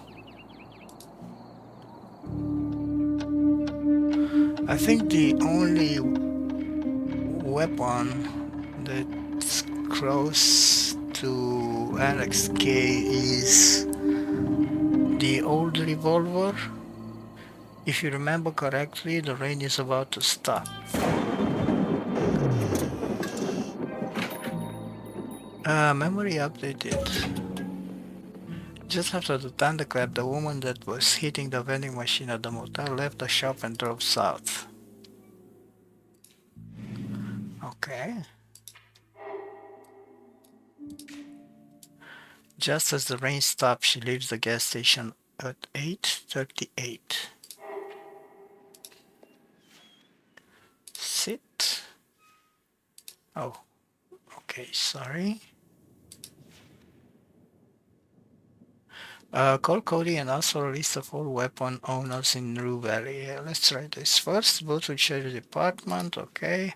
I think the only weapon that's close to Alex K is the old revolver. If you remember correctly, the rain is about to stop. Memory updated. Just after the thunderclap, the woman that was hitting the vending machine at the motel left the shop and drove south. Okay. Just as the rain stops, she leaves the gas station at 8:38. Sit. Oh, okay, sorry. Call Cody and ask for a list of all weapon owners in Rue Valley. Let's try this first. Both with Sheriff Department, okay.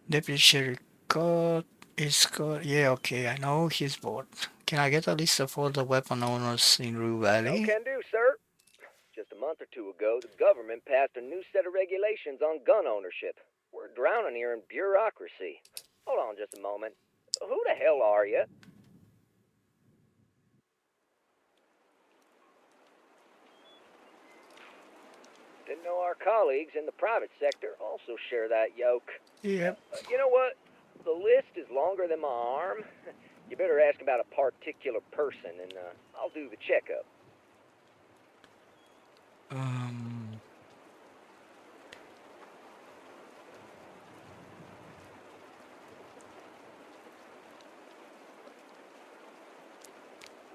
Deputy Sheriff Code is called. Yeah, okay, I know he's bored. Can I get a list of all the weapon owners in Rue
No
Valley?
can do, sir. Just a month or two ago, the government passed a new set of regulations on gun ownership. We're drowning here in bureaucracy. Hold on just a moment. Who the hell are you? Didn't know our colleagues in the private sector also share that yoke.
Yep.
You know what? The list is longer than my arm. You better ask about a particular person, and I'll do the checkup.
Um,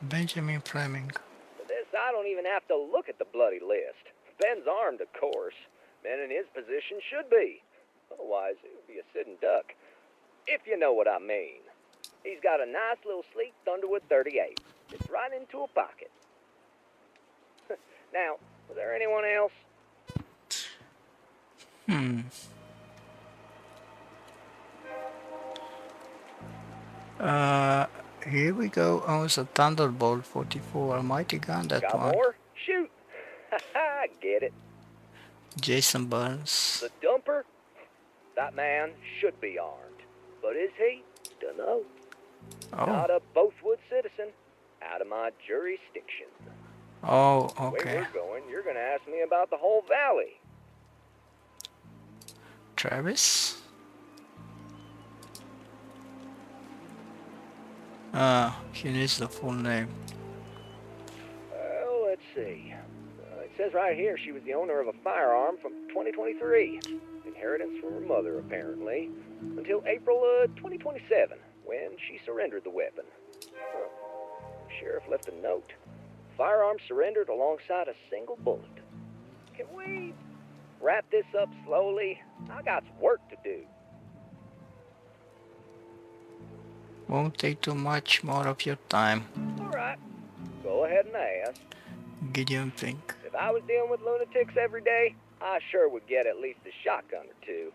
Benjamin Fleming.
For this, I don't even have to look at the bloody list. Ben's armed, of course. Men in his position should be. Otherwise, it would be a sitting duck. If you know what I mean. He's got a nice little sleek Thunderwood 38. Fits right into a pocket. Now, was there anyone else?
Hmm. Here we go. Owns a Thunderbolt 44, a mighty gun, that
Got
one.
more? Shoot! I get it.
Jason Burns.
The dumper? That man should be armed. But is he? Dunno.
Oh,
Not a Bothwood citizen. Out of my jurisdiction.
oh,
The way
okay.
we're going, you're going to ask me about the whole valley.
Travis? He needs the full name.
Well, let's see. It says right here she was the owner of a firearm from 2023. Inheritance from her mother, apparently. Until April 2027, when she surrendered the weapon. Huh. Sheriff left a note. Firearm surrendered alongside a single bullet. Can we wrap this up slowly? I got some work to do.
Won't take too much more of your time.
All right. Go ahead and ask.
Gideon Fink.
If I was dealing with lunatics every day, I sure would get at least a shotgun or two.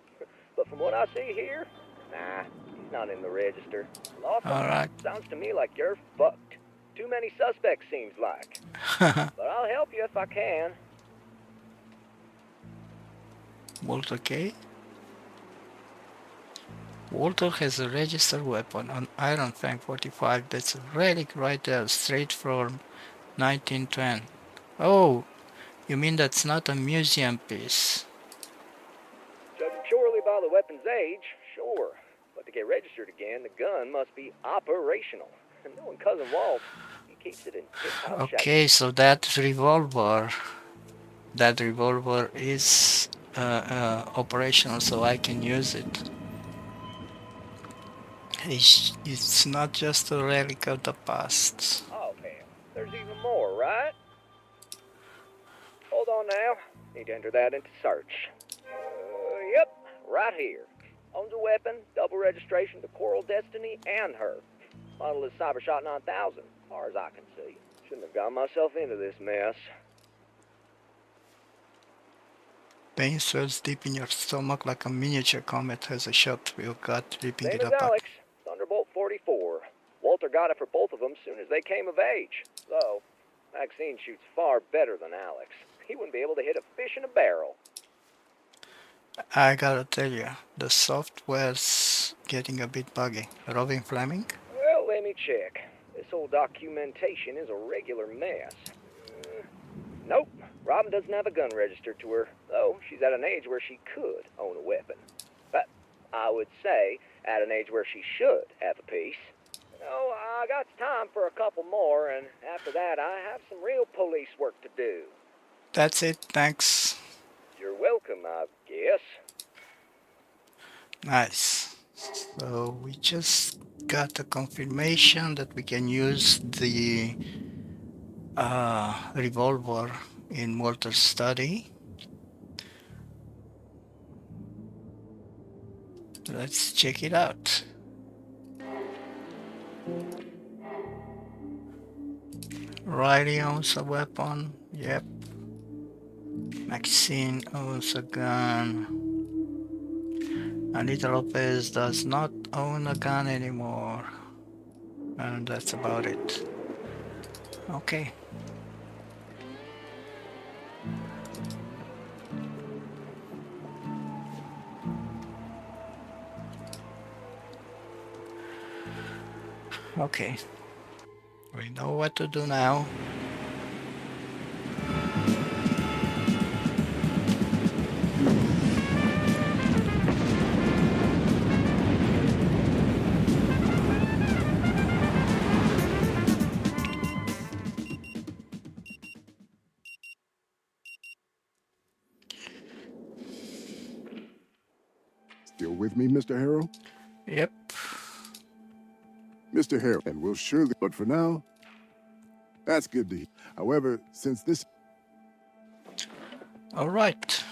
But from what I see here, nah, he's not in the register. Lawson,
Alright.
sounds to me like you're fucked. Too many suspects, seems like. But I'll help you if I can.
Walter K. Walter has a registered weapon, an Iron Fang 45. That's a relic right there, straight from 1910. Oh, you mean that's not a museum piece?
Judging purely by the weapon's age, sure. But to get registered again, the gun must be operational. And knowing Cousin Walt, he keeps it in tip-top shape.
Okay, so that revolver is operational, so I can use it. It's not just a relic of the past.
Oh, hell. There's even more, right? Hold on now. Need to enter that into search. Yep, right here. Owns a weapon, double registration to Coral Destiny and her. Model is Cybershot 9000, as far as I can see. Shouldn't have gotten myself into this mess.
Pain swells deep in your stomach like a miniature comet has a shot through your gut, ripping
Same
it
as
apart.
Alex, Thunderbolt 44. Walter got it for both of them soon as they came of age. Though, Maxine shoots far better than Alex. He wouldn't be able to hit a fish in a barrel.
I gotta tell you, the software's getting a bit buggy. Robin Fleming?
Well, let me check. This whole documentation is a regular mess. Nope, Robin doesn't have a gun registered to her, though she's at an age where she could own a weapon. But I would say at an age where she should have a piece. I got time for a couple more, and after that I have some real police work to do.
That's it, thanks.
You're welcome, I guess.
Nice. So we just got a confirmation that we can use the revolver in Walter's study. Let's check it out. Riley owns a weapon. Yep. Maxine owns a gun. Anita Lopez does not own a gun anymore. And that's about it. Okay. Okay. We know what to do now.
Still with me, Mr. Harrow?
Yep.
Mr. Harrow, and we'll surely, but for now, that's good to hear. However, since this...
All right.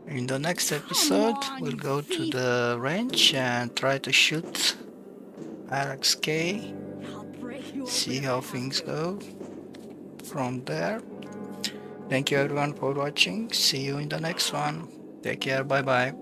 In the next
Come
episode,
on,
we'll
you
go to
thief!
the ranch and try to shoot Alex K.
I'll break you
See
open if
how
I have
things
to.
go from there. Thank you everyone for watching. See you in the next one. Take care. Bye bye.